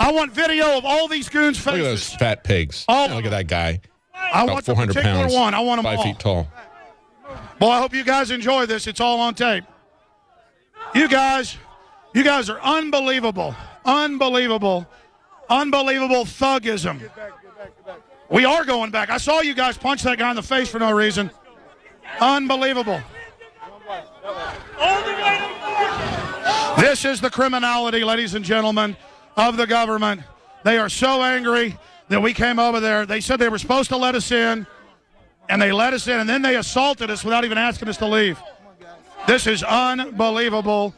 I want video of all these goons' faces. Look at those fat pigs. Look at that guy. I About want the 400 particular pounds. one. I want them 5 all. feet tall. Boy, I hope you guys enjoy this. It's all on tape. You guys are unbelievable. Unbelievable thugism. Get back. We are going back. I saw you guys punch that guy in the face for no reason. Unbelievable. This is the criminality, ladies and gentlemen, of the government. They are so angry that we came over there. They said they were supposed to let us in, and they let us in, and then they assaulted us without even asking us to leave. This is unbelievable,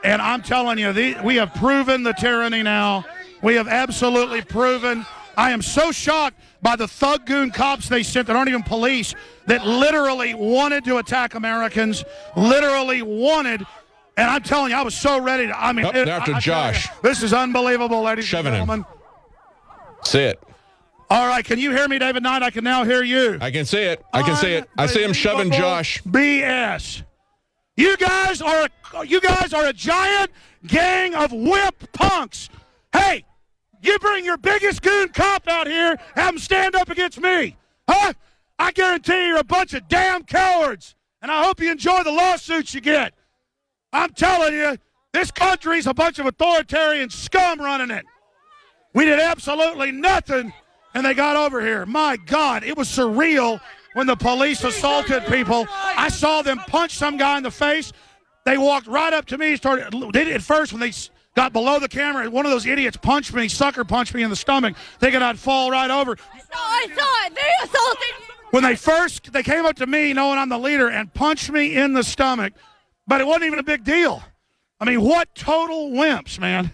and I'm telling you, we have proven the tyranny now. We have absolutely proven. I am so shocked by the thug goon cops they sent that aren't even police, that literally wanted to attack Americans, literally wanted. And I'm telling you, I was so ready to. I mean, after Josh. This is unbelievable, ladies Shoving and gentlemen. him. See it. All right, can you hear me, David Knight? I can now hear you. I can see it. I can see it. I see him shoving Josh. BS. You guys are a giant gang of whip punks. Hey, you bring your biggest goon cop out here, have him stand up against me. Huh? I guarantee you're a bunch of damn cowards. And I hope you enjoy the lawsuits you get. I'm telling you, this country's a bunch of authoritarian scum running it. We did absolutely nothing, and they got over here. My God, it was surreal when the police assaulted people. I saw them punch some guy in the face. They walked right up to me. They did at first when they got below the camera. One of those idiots punched me, sucker punched me in the stomach, thinking I'd fall right over. I saw it. They assaulted me. When they came up to me knowing I'm the leader and punched me in the stomach, but it wasn't even a big deal. I mean, what total wimps, man.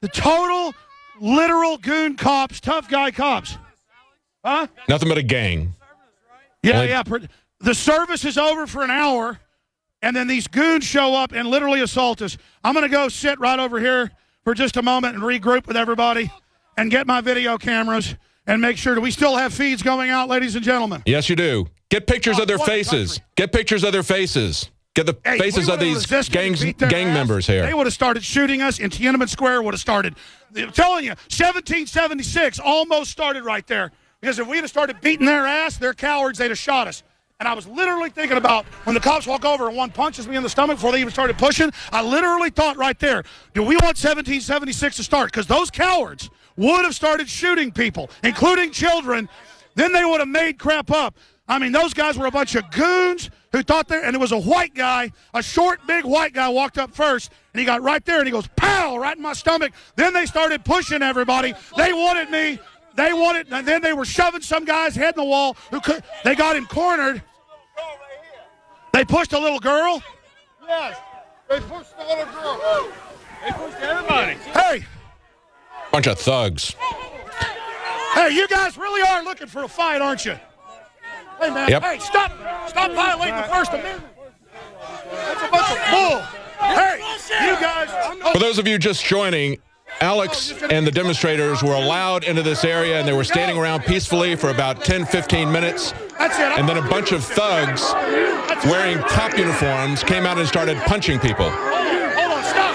The total, literal goon cops, tough guy cops. Huh? Nothing but a gang. Yeah. The service is over for an hour, and then these goons show up and literally assault us. I'm going to go sit right over here for just a moment and regroup with everybody and get my video cameras and make sure. Do we still have feeds going out, ladies and gentlemen? Yes, you do. Get pictures of their faces. Get pictures of their faces. Get the faces of these gang members here. They would have started shooting us, and Tiananmen Square would have started. I'm telling you, 1776 almost started right there. Because if we'd have started beating their ass, they're cowards, they'd have shot us. And I was literally thinking about when the cops walk over and one punches me in the stomach before they even started pushing, I literally thought right there, do we want 1776 to start? Because those cowards would have started shooting people, including children. Then they would have made crap up. I mean, those guys were a bunch of goons who thought and it was a white guy, a short, big white guy walked up first, and he got right there, and he goes, pow, right in my stomach. Then they started pushing everybody. They wanted me. And then they were shoving some guy's head in the wall. They got him cornered. They pushed a little girl. Yes, they pushed the little girl. They pushed everybody. Hey. Bunch of thugs. Hey, you guys really are looking for a fight, aren't you? Hey, man, Hey, stop violating the First Amendment. That's a bunch of bull. Hey, you guys. For those of you just joining, Alex and the demonstrators were allowed into this area, and they were standing around peacefully for about 10, 15 minutes. And then a bunch of thugs wearing cop uniforms came out and started punching people. Hold on, stop.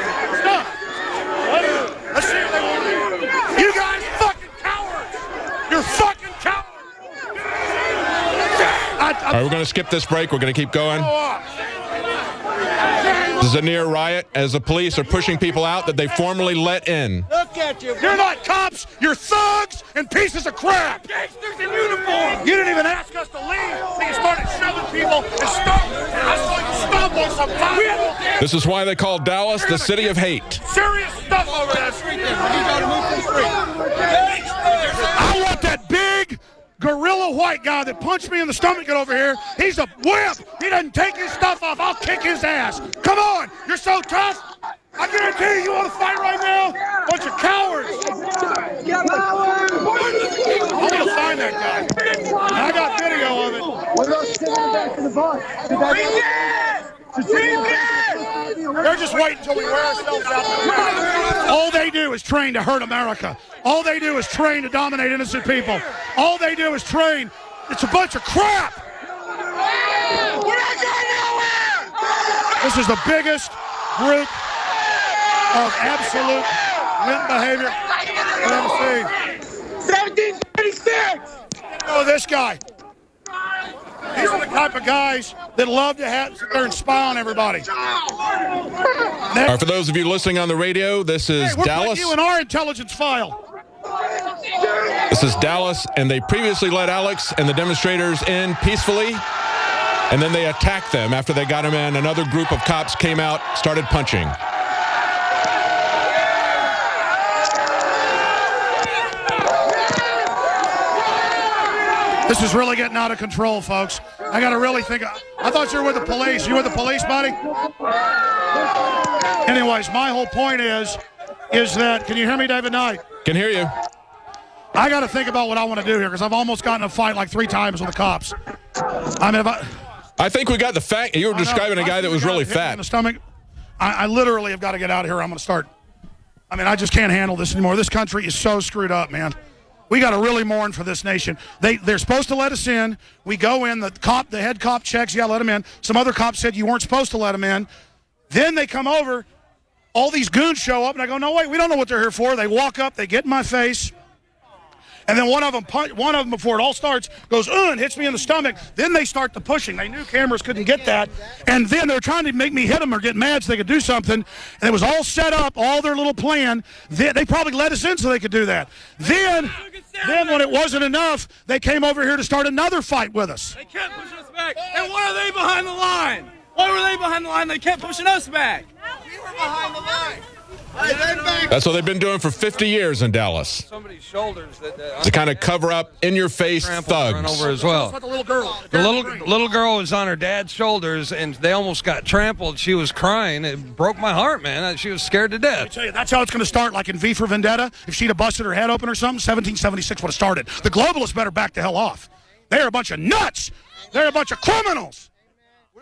Let's see what they want to do. You guys fucking cowards. You're fucking cowards. All right, we're going to skip this break. We're going to keep going. This is a near riot as the police are pushing people out that they formally let in. Look at you. You're not cops. You're thugs and pieces of crap. Gangsters in uniform. You didn't even ask us to leave. So you started shoving people and I saw you stomp on some people. This is why they call Dallas the city of hate. Serious stuff over that street there. I want that big gorilla white guy that punched me in the stomach get over here. He's a wimp. He doesn't take his stuff off. I'll kick his ass. Come on. You're so tough. I guarantee you want to fight right now. Bunch of cowards. I want to find that guy. And I got video of it. They're just waiting until we wear ourselves out. All they do is train to hurt America. All they do is train to dominate innocent people. All they do is train. It's a bunch of crap. We're not going nowhere. This is the biggest group of absolute Limp behavior. Let me see. 1776! Oh, this guy. These are the type of guys that love to sit there and spy on everybody. All right, for those of you listening on the radio, this is we're Dallas. putting you in our intelligence file. This is Dallas, and they previously let Alex and the demonstrators in peacefully, and then they attacked them after they got him in. Another group of cops came out, started punching. This is really getting out of control, folks. I got to really think. I thought you were with the police. You with the police, buddy? Anyways, my whole point is that, can you hear me, David Knight? Can hear you. I got to think about what I want to do here because I've almost gotten in a fight like 3 times with the cops. I mean, I think we got the fact. You were describing a guy that was really fat. In the stomach. I literally have got to get out of here. I'm going to start. I mean, I just can't handle this anymore. This country is so screwed up, man. We got to really mourn for this nation. They're supposed to let us in. We go in. The head cop checks. Yeah, let them in. Some other cops said you weren't supposed to let them in. Then they come over. All these goons show up, and I go, no, wait, we don't know what they're here for. They walk up. They get in my face. And then one of them, before it all starts, goes, and hits me in the stomach. Then they start the pushing. They knew cameras couldn't get that. And then they're trying to make me hit them or get mad so they could do something. And it was all set up, all their little plan. They probably let us in so they could do that. Then when it wasn't enough, they came over here to start another fight with us. They kept pushing us back. And why are they behind the line? Why were they behind the line? They kept pushing us back. We were behind the line. That's what they've been doing for 50 years in Dallas. Somebody's shoulders To kind of cover up in-your-face run thugs. over as well. That's what the little girl. The little girl was on her dad's shoulders, and they almost got trampled. She was crying. It broke my heart, man. She was scared to I death. tell you, that's how it's going to start, like in V for Vendetta. If she'd have busted her head open or something, 1776 would have started. The globalists better back the hell off. They're a bunch of nuts. They're a bunch of criminals.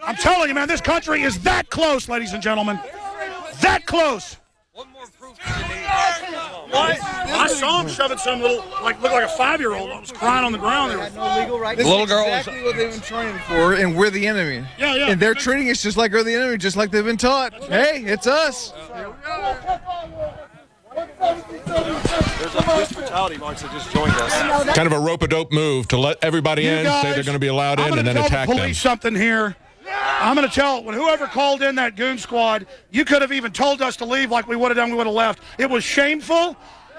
I'm telling you, man, this country is that close, ladies and gentlemen. That close. What more proof do you need? I saw him shoving some little, looked like a 5-year-old. I was crying on the ground. This Little is girl exactly what they've been training for, and we're the enemy. Yeah, yeah. And they're treating us just like we're the enemy, just like they've been taught. Hey, it's us. There's a police brutality march that just joined us. Kind of a rope-a-dope move to let everybody in, say they're going to be allowed in, and then attack them. I'm going to tell the police something here. I'm going to tell whoever called in that goon squad, you could have even told us to leave like we would have done. We would have left. It was shameful,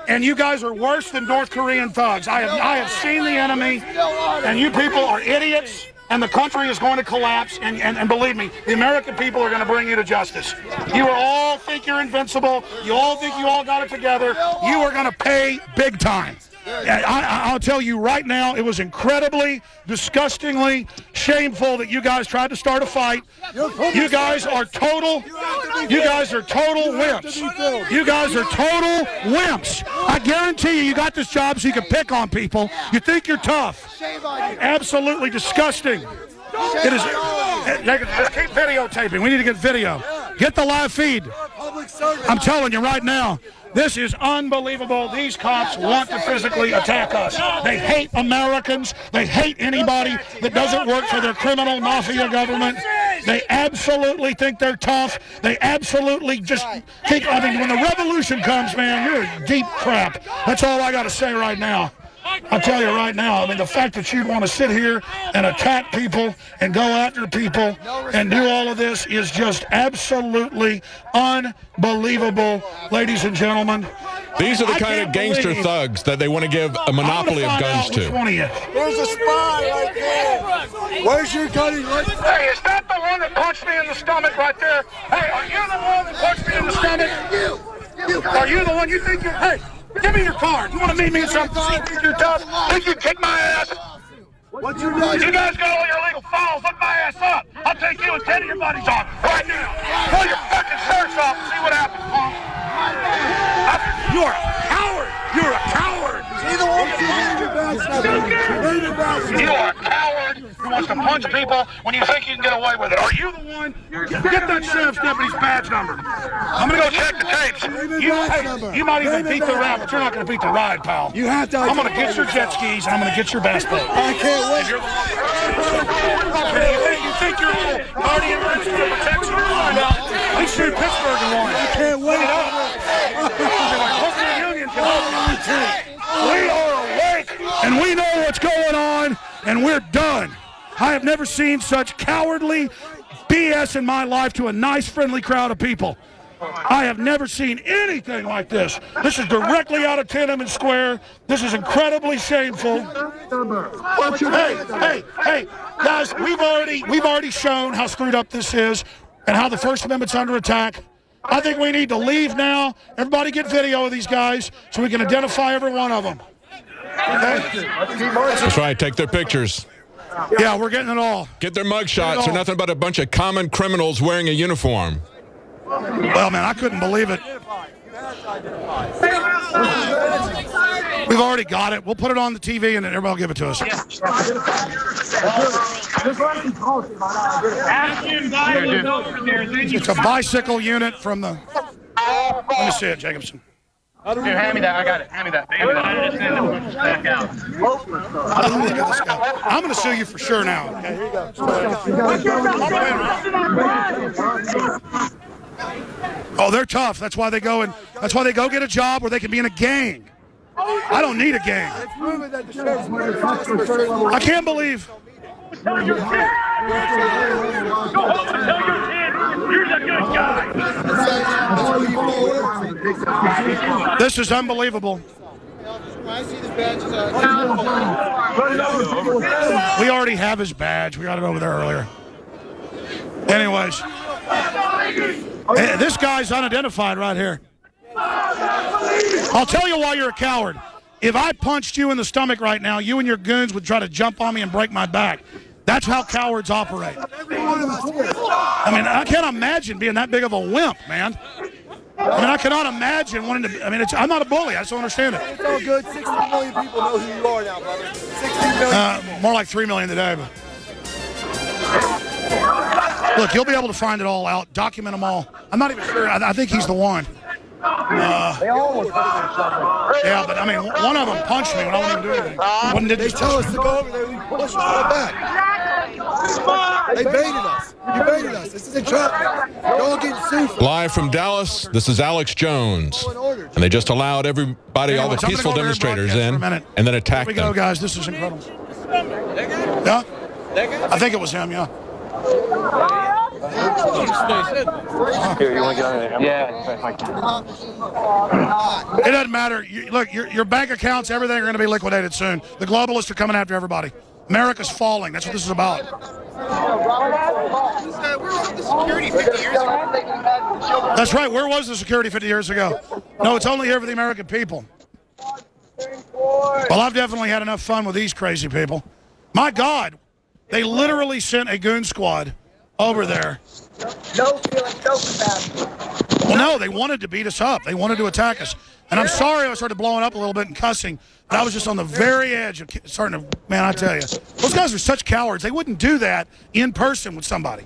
and you guys are worse than North Korean thugs. I have seen the enemy, and you people are idiots, and the country is going to collapse. And believe me, the American people are going to bring you to justice. You all think you're invincible. You all think you all got it together. You are going to pay big time. I'll tell you right now, it was incredibly, disgustingly shameful that you guys tried to start a fight. You guys are total wimps. You guys are total wimps. I guarantee you got this job so you can pick on people. You think you're tough. Absolutely disgusting. It is. Just keep videotaping. We need to get video. Get the live feed. I'm telling you right now, this is unbelievable. These cops want to physically attack us. They hate Americans. They hate anybody that doesn't work for their criminal mafia government. They absolutely think they're tough. They absolutely just think, I mean, when the revolution comes, man, you're in deep crap. That's all I got to say right now. I'll tell you right now, I mean, the fact that you'd want to sit here and attack people and go after people and do all of this is just absolutely unbelievable, ladies and gentlemen. These are the kind of gangster thugs that they want to give a monopoly of guns to. There's a spy right there. Where's your gun? Hey, is that the one that punched me in the stomach right there? Hey, are you the one that punched me in the stomach? Are you the one you think you're... Hey, give me your card. You want to meet me in something? You think you're tough? Think you kick my ass? What's your name? You guys got all your illegal files. Look my ass up. I'll take you and 10 of your buddies on right now. Pull your fucking shirts off and see what happens, punk. You're a coward. You're a coward. You are a coward who wants to punch people when you think you can get away with it. Are you the one? Get that sheriff's deputy's badge number. I'm going to go check the tapes. You might even beat the rap, but you're not going to beat the ride, pal. You have to. I'm going to get your jet skis, and I'm going to get your bass boat. I can't wait. You think you're a little guardian angel to protect you? At least you're in Pittsburgh and won. I can't wait. Look We are awake, and we know what's going on, and we're done. I have never seen such cowardly BS in my life to a nice, friendly crowd of people. I have never seen anything like this. This is directly out of Tiananmen Square. This is incredibly shameful. Hey, guys, we've already shown how screwed up this is and how the First Amendment's under attack. I think we need to leave now. Everybody get video of these guys so we can identify every one of them. Okay? That's right. Take their pictures. Yeah, we're getting it all. Get their mug shots. They're nothing but a bunch of common criminals wearing a uniform. Well, man, I couldn't believe it. We've already got it. We'll put it on the TV and then everybody will give it to us. It's a bicycle unit from the... Let me see it, Jacobson. Here, hand me that. I got it. Hand me that. Back out. I'm going to sue you for sure now. Okay, here you go. Oh, they're tough. That's why they go get a job where they can be in a gang. I don't need a gang. I can't believe. This is unbelievable. We already have his badge. We got it over there earlier. Anyways, this guy's unidentified right here. I'll tell you why you're a coward. If I punched you in the stomach right now, you and your goons would try to jump on me and break my back. That's how cowards operate. I mean, I can't imagine being that big of a wimp, man. I mean, I cannot imagine wanting to. I mean, I'm not a bully. I just don't understand it. It's all good. 60 million people know who you are now, brother. 60 million. More like 3 million today. But look, you'll be able to find it all out, document them all. I'm not even sure. I think he's the one. Yeah, but I mean, one of them punched me when I wasn't even doing anything. They tell us to go over there. We push right back. They baited us. You baited us. This is entrapment. You're all getting sued. Live from Dallas, this is Alex Jones. And they just allowed everybody, all the peaceful demonstrators in, and then attacked them. Here we go, guys. This is incredible. Yeah? I think it was him, yeah. Here, you want to get on there? Yeah. It doesn't matter. Look, your bank accounts, everything are going to be liquidated soon. The globalists are coming after everybody. America's falling. That's what this is about. That's right. Where was the security 50 years ago? No, it's only here for the American people. Well, I've definitely had enough fun with these crazy people. My God, they literally sent a goon squad over there. No feeling, no capacity. Well, no, they wanted to beat us up. They wanted to attack us. And I'm sorry I started blowing up a little bit and cussing, but I was just on the very edge of starting to, man, I tell you. Those guys are such cowards. They wouldn't do that in person with somebody.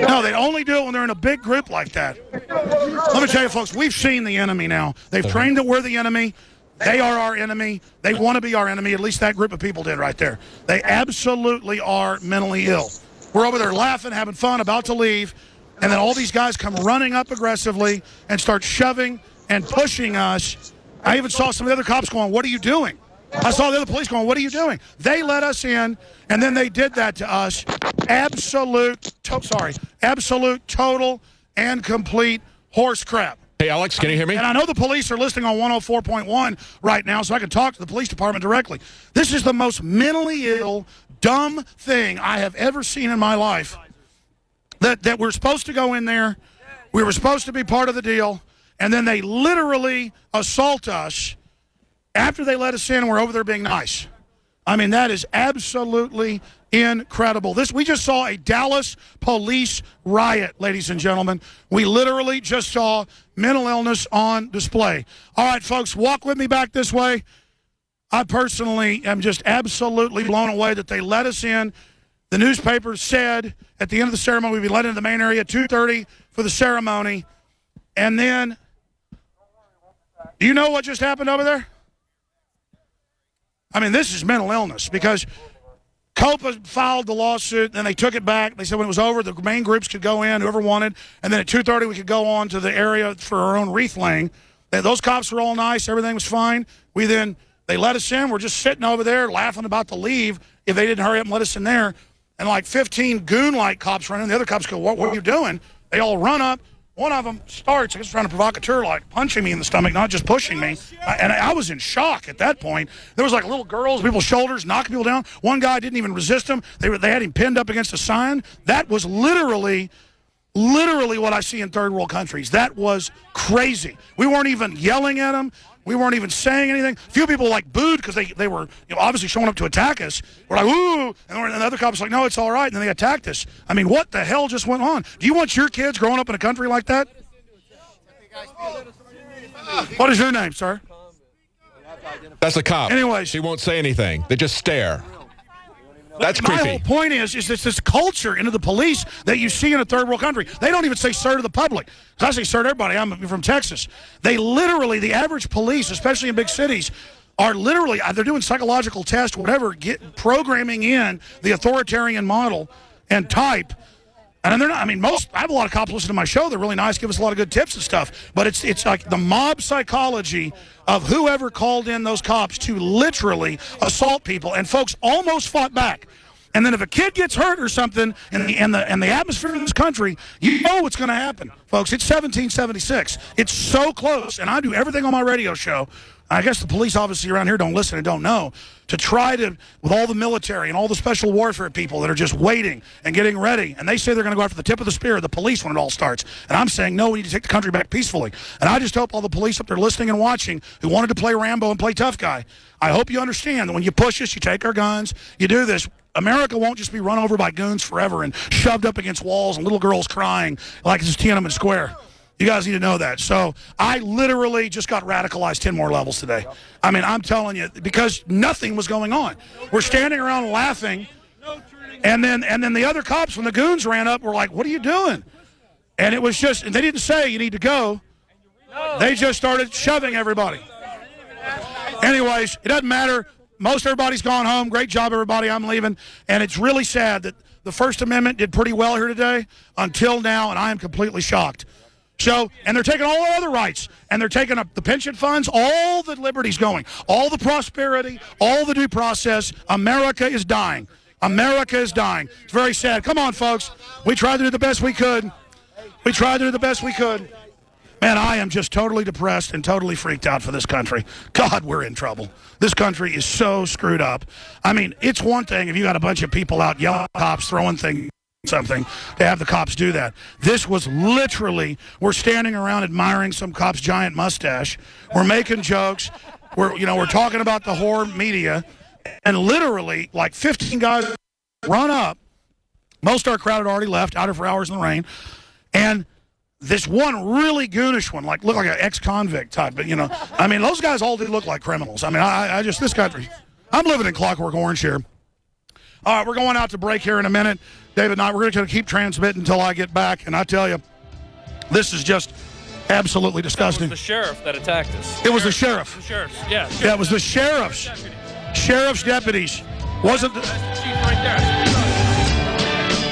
No, they'd only do it when they're in a big group like that. Let me tell you, folks, we've seen the enemy now. They've trained that we're the enemy. They are our enemy. They want to be our enemy. At least that group of people did right there. They absolutely are mentally ill. We're over there laughing, having fun, about to leave, and then all these guys come running up aggressively and start shoving and pushing us. I even saw some of the other cops going, "What are you doing?" I saw the other police going, "What are you doing?" They let us in, and then they did that to us. Absolute, total, and complete horse crap. Hey, Alex, can you hear me? And I know the police are listening on 104.1 right now, so I can talk to the police department directly. This is the most mentally ill, dumb thing I have ever seen in my life. That we're supposed to go in there, we were supposed to be part of the deal, and then they literally assault us after they let us in and we're over there being nice. I mean, that is absolutely incredible. We just saw a Dallas police riot, ladies and gentlemen. We literally just saw mental illness on display. All right, folks, walk with me back this way. I personally am just absolutely blown away that they let us in. The newspaper said at the end of the ceremony we'd be let into the main area at 2:30 for the ceremony. And then, do you know what just happened over there? I mean, this is mental illness because COPA filed the lawsuit, then they took it back. They said when it was over, the main groups could go in, whoever wanted, and then at 2:30 we could go on to the area for our own wreath laying. Those cops were all nice. Everything was fine. They let us in. We're just sitting over there laughing about to leave if they didn't hurry up and let us in there. And like 15 goon-like cops run in. The other cops go, what are you doing? They all run up. One of them starts, I guess, trying to provocateur, like punching me in the stomach, not just pushing me. And I was in shock at that point. There was like little girls, people's shoulders, knocking people down. One guy didn't even resist him. They had him pinned up against a sign. That was literally what I see in third world countries. That was crazy. We weren't even yelling at them. We weren't even saying anything. A few people like booed because they were obviously showing up to attack us. We're like, ooh, and the other cops were like, no, it's all right. And then they attacked us. I mean, what the hell just went on? Do you want your kids growing up in a country like that? What is your name, sir? That's a cop. Anyways. She won't say anything. They just stare. That's creepy. My whole point is this culture into the police that you see in a third world country. They don't even say sir to the public. I say sir to everybody. I'm from Texas. They literally, the average police, especially in big cities, are literally, they're doing psychological tests, whatever, programming in the authoritarian model and type. And they're not, I mean, I have a lot of cops listen to my show. They're really nice, give us a lot of good tips and stuff. But it's like the mob psychology of whoever called in those cops to literally assault people. And folks almost fought back. And then if a kid gets hurt or something in the atmosphere of this country, you know what's going to happen. Folks, it's 1776. It's so close. And I do everything on my radio show. I guess the police obviously around here don't listen and don't know, to try to, with all the military and all the special warfare people that are just waiting and getting ready, and they say they're going to go after the tip of the spear, the police, when it all starts. And I'm saying, no, we need to take the country back peacefully. And I just hope all the police up there listening and watching who wanted to play Rambo and play tough guy, I hope you understand that when you push us, you take our guns, you do this, America won't just be run over by goons forever and shoved up against walls and little girls crying like it's Tiananmen Square. You guys need to know that. So I literally just got radicalized 10 more levels today. I mean, I'm telling you, because nothing was going on. We're standing around laughing, and then the other cops, when the goons ran up, were like, what are you doing? And it was just, and they didn't say you need to go. They just started shoving everybody. Anyways, it doesn't matter. Most everybody's gone home. Great job, everybody. I'm leaving. And it's really sad that the First Amendment did pretty well here today until now, and I am completely shocked. So, and they're taking all our other rights, and they're taking up the pension funds, all the liberties going, all the prosperity, all the due process. America is dying. America is dying. It's very sad. Come on, folks. We tried to do the best we could. We tried to do the best we could. Man, I am just totally depressed and totally freaked out for this country. God, we're in trouble. This country is so screwed up. I mean, it's one thing if you got a bunch of people out yelling at cops, throwing things, something, to have the cops do that. This was literally, we're standing around admiring some cop's giant mustache. We're making jokes. We're talking about the horror media, and literally, like 15 guys run up. Most of our crowd had already left, out here for hours in the rain, and this one really goonish one, looked like an ex-convict type, but I mean, those guys all did look like criminals. I mean, I just, this country, I'm living in Clockwork Orange here. All right, we're going out to break here in a minute. David and I, we're going to keep transmitting until I get back, and I tell you, this is just absolutely disgusting. It was the sheriff that attacked us. It was the sheriff. The sheriff's, yeah. Yeah, it was the sheriff's. Sheriff's deputies. Wasn't the... That's the chief right there.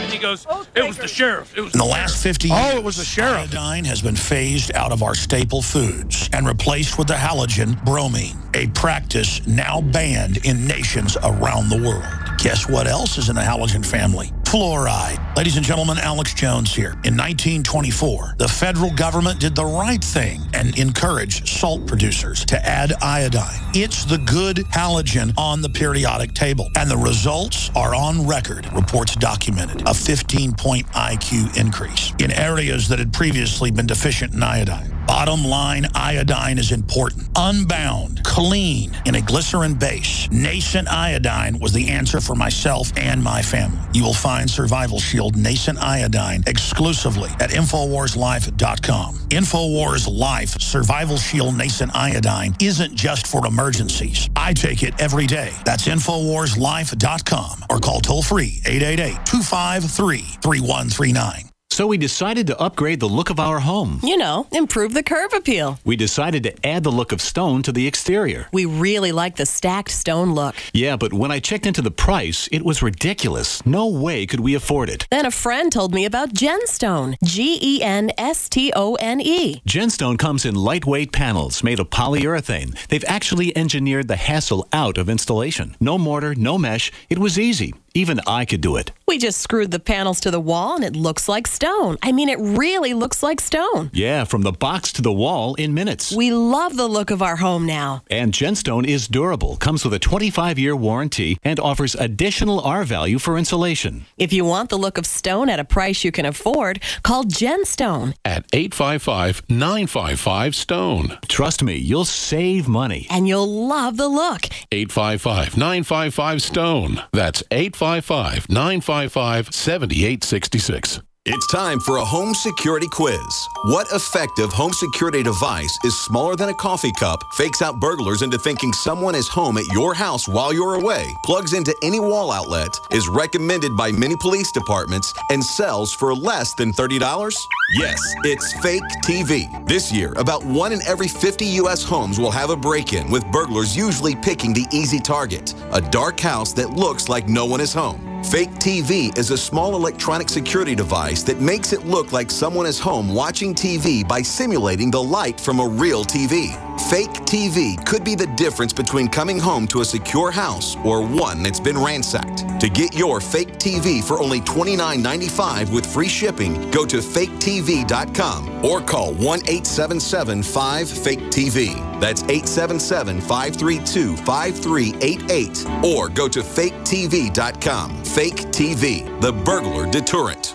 And he goes, it was the sheriff. It was in the last 50 years, it was the sheriff. Iodine has been phased out of our staple foods and replaced with the halogen bromine, a practice now banned in nations around the world. Guess what else is in the halogen family? Fluoride. Ladies and gentlemen, Alex Jones here. In 1924, the federal government did the right thing and encouraged salt producers to add iodine. It's the good halogen on the periodic table. And the results are on record. Reports documented a 15-point IQ increase in areas that had previously been deficient in iodine. Bottom line, iodine is important. Unbound, clean, in a glycerin base. Nascent iodine was the answer for myself and my family. You will find Survival Shield Nascent Iodine exclusively at InfoWarsLife.com. InfoWars Life Survival Shield Nascent Iodine isn't just for emergencies. I take it every day. That's InfoWarsLife.com or call toll-free 888-253-3139. So we decided to upgrade the look of our home. You know, improve the curb appeal. We decided to add the look of stone to the exterior. We really like the stacked stone look. Yeah, but when I checked into the price, it was ridiculous. No way could we afford it. Then a friend told me about Genstone. Genstone. Genstone comes in lightweight panels made of polyurethane. They've actually engineered the hassle out of installation. No mortar, no mesh. It was easy. Even I could do it. We just screwed the panels to the wall and it looks like stone. I mean, it really looks like stone. Yeah, from the box to the wall in minutes. We love the look of our home now. And Genstone is durable, comes with a 25-year warranty, and offers additional R-value for insulation. If you want the look of stone at a price you can afford, call Genstone at 855-955-STONE. Trust me, you'll save money. And you'll love the look. 855-955-STONE. That's 855-955-7866. It's time for a home security quiz. What effective home security device is smaller than a coffee cup, fakes out burglars into thinking someone is home at your house while you're away, plugs into any wall outlet, is recommended by many police departments, and sells for less than $30? Yes, it's Fake TV. This year, about 1 in every 50 U.S. homes will have a break-in, with burglars usually picking the easy target, a dark house that looks like no one is home. Fake TV is a small electronic security device that makes it look like someone is home watching TV by simulating the light from a real TV. Fake TV could be the difference between coming home to a secure house or one that's been ransacked. To get your Fake TV for only $29.95 with free shipping, go to faketv.com or call 1-877-5-FAKE-TV. That's 877-532-5388 or go to faketv.com. Fake TV, the burglar deterrent.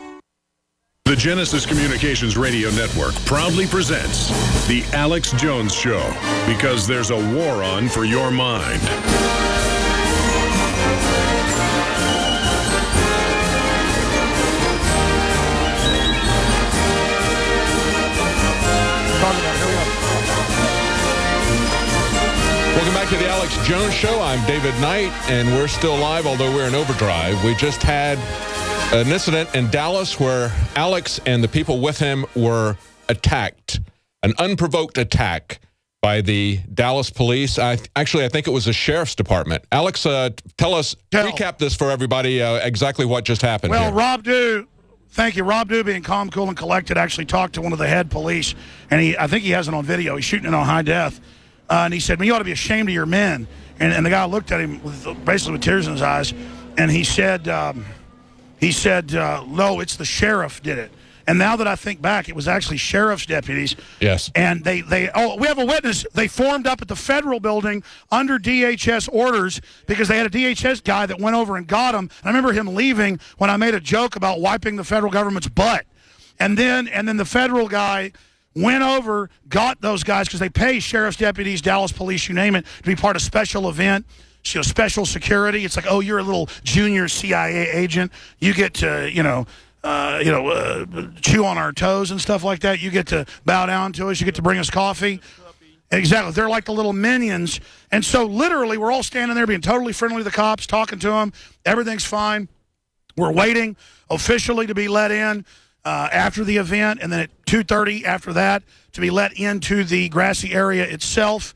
The Genesis Communications Radio Network proudly presents The Alex Jones Show, because there's a war on for your mind. Welcome back to the Alex Jones Show. I'm David Knight, and we're still live, although we're in overdrive. We just had an incident in Dallas where Alex and the people with him were attacked, an unprovoked attack by the Dallas police. I think it was the sheriff's department. Alex, recap this for everybody, exactly what just happened. Well, here. Rob Dew, thank you. Rob Dew, being calm, cool, and collected, actually talked to one of the head police, and I think he has it on video. He's shooting it on high def. And he said, "Man, you ought to be ashamed of your men." And the guy looked at him basically with tears in his eyes, and he said, "No, it's the sheriff did it." And now that I think back, it was actually sheriff's deputies. Yes. And we have a witness. They formed up at the federal building under DHS orders because they had a DHS guy that went over and got him. And I remember him leaving when I made a joke about wiping the federal government's butt. And then the federal guy went over, got those guys, because they pay sheriff's deputies, Dallas police, you name it, to be part of special event, special security. It's like, oh, you're a little junior CIA agent. You get to, chew on our toes and stuff like that. You get to bow down to us. You get to bring us coffee. Exactly. They're like the little minions. And so literally we're all standing there being totally friendly to the cops, talking to them. Everything's fine. We're waiting officially to be let in after the event, and then at 2:30 after that to be let into the grassy area itself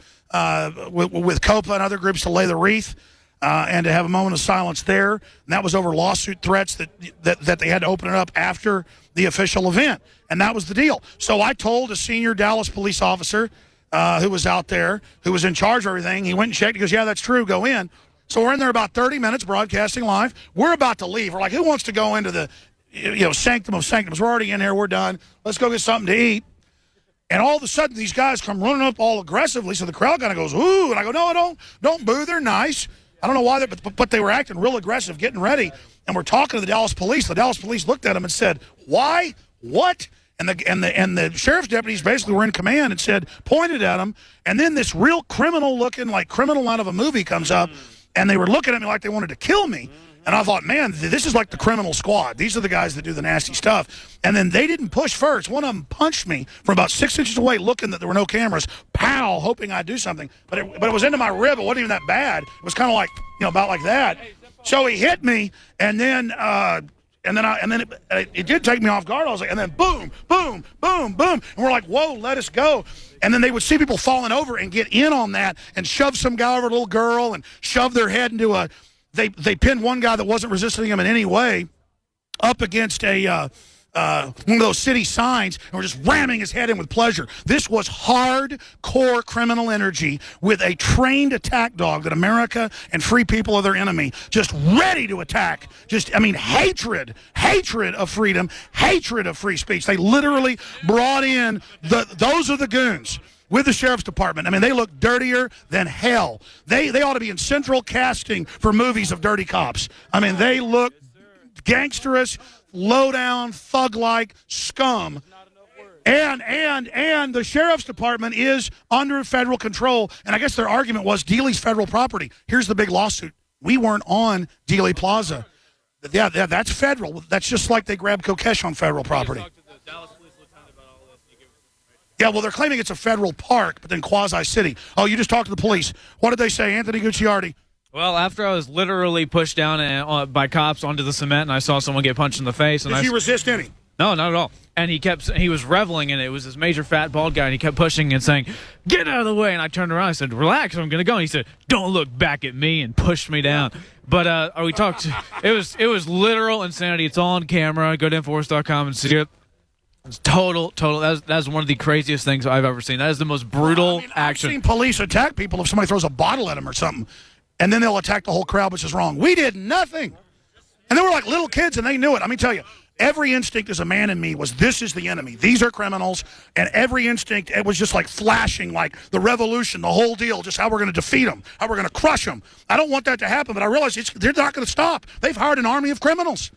with COPA and other groups to lay the wreath and to have a moment of silence there. And that was over lawsuit threats that they had to open it up after the official event. And that was the deal. So I told a senior Dallas police officer who was out there, who was in charge of everything, he went and checked. He goes, "Yeah, that's true. Go in." So we're in there about 30 minutes broadcasting live. We're about to leave. We're like, who wants to go into the sanctum of sanctums? We're already in here. We're done. Let's go get something to eat. And all of a sudden, these guys come running up all aggressively. So the crowd kind of goes, ooh. And I go, no, don't boo. They're nice. I don't know why, but they were acting real aggressive, getting ready. And we're talking to the Dallas police. The Dallas police looked at them and said, why? What? And the sheriff's deputies basically were in command and said, pointed at them. And then this real criminal looking, like criminal out of a movie comes up. And they were looking at me like they wanted to kill me. And I thought, man, this is like the criminal squad. These are the guys that do the nasty stuff. And then they didn't push first. One of them punched me from about 6 inches away, looking that there were no cameras. Pow, hoping I'd do something. But it was into my rib. It wasn't even that bad. It was kind of like, about like that. So he hit me, and then And then it did take me off guard. I was like, and then boom, boom, boom, boom. And we're like, whoa, let us go. And then they would see people falling over and get in on that and shove some guy over a little girl and shove their head into a, they pinned one guy that wasn't resisting him in any way up against one of those city signs, and were just ramming his head in with pleasure. This was hardcore criminal energy with a trained attack dog that America and free people are their enemy, just ready to attack. Hatred of freedom, hatred of free speech. They literally brought in those are the goons with the sheriff's department. I mean, they look dirtier than hell. They ought to be in central casting for movies of dirty cops. I mean, they look gangsterish, low-down, thug-like scum. And the sheriff's department is under federal control. And I guess their argument was Dealey's federal property. Here's the big lawsuit. We weren't on Dealey Plaza. Yeah, that's federal. That's just like they grabbed Kokesh on federal property. Yeah, well, they're claiming it's a federal park, but then quasi-city. Oh, you just talked to the police. What did they say, Anthony Gucciardi? Well, after I was literally pushed down by cops onto the cement, and I saw someone get punched in the face. Did you resist any? No, not at all. And he was reveling in it. It was this major fat bald guy, and he kept pushing and saying, "Get out of the way!" And I turned around. I said, "Relax, I'm going to go." And he said, "Don't look back at me," and pushed me down. But it was literal insanity. It's all on camera. Go to Infowars.com and see it. It's total. That's one of the craziest things I've ever seen. That is the most brutal action. I've seen police attack people if somebody throws a bottle at them or something. And then they'll attack the whole crowd, which is wrong. We did nothing. And they were like little kids, and they knew it. Let me tell you, every instinct as a man in me was, this is the enemy. These are criminals. And every instinct, it was just like flashing, like the revolution, the whole deal, just how we're going to defeat them, how we're going to crush them. I don't want that to happen, but I realize they're not going to stop. They've hired an army of criminals.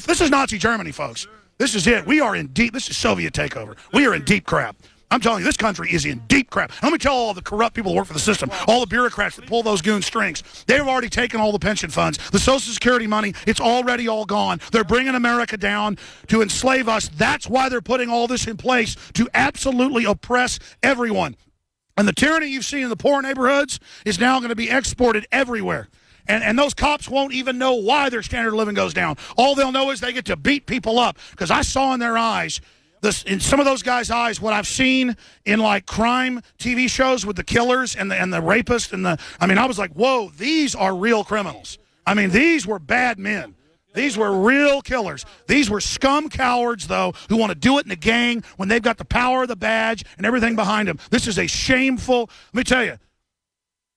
This is Nazi Germany, folks. This is it. We are in deep, this is Soviet takeover. We are in deep crap. I'm telling you, this country is in deep crap. And let me tell all the corrupt people who work for the system, all the bureaucrats that pull those goon strings, they've already taken all the pension funds, the Social Security money, it's already all gone. They're bringing America down to enslave us. That's why they're putting all this in place, to absolutely oppress everyone. And the tyranny you've seen in the poor neighborhoods is now going to be exported everywhere. And those cops won't even know why their standard of living goes down. All they'll know is they get to beat people up, because I saw in their eyes, in some of those guys' eyes, what I've seen in like crime TV shows with the killers and the rapists I was like, whoa, these are real criminals. I mean, these were bad men. These were real killers. These were scum cowards, though, who want to do it in a gang when they've got the power of the badge and everything behind them. This is a shameful, let me tell you,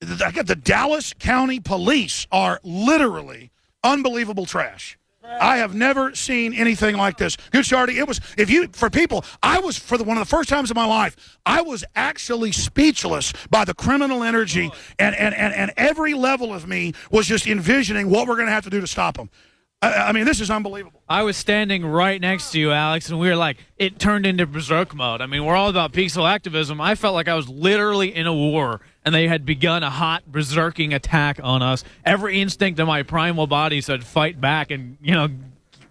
the Dallas County Police are literally unbelievable trash. I have never seen anything like this. Gucciardi, it was, one of the first times in my life, I was actually speechless by the criminal energy, and every level of me was just envisioning what we're going to have to do to stop them. I mean, this is unbelievable. I was standing right next to you, Alex, and we were like, it turned into berserk mode. I mean, we're all about peaceful activism. I felt like I was literally in a war, and they had begun a hot berserking attack on us. Every instinct in my primal body said fight back, and,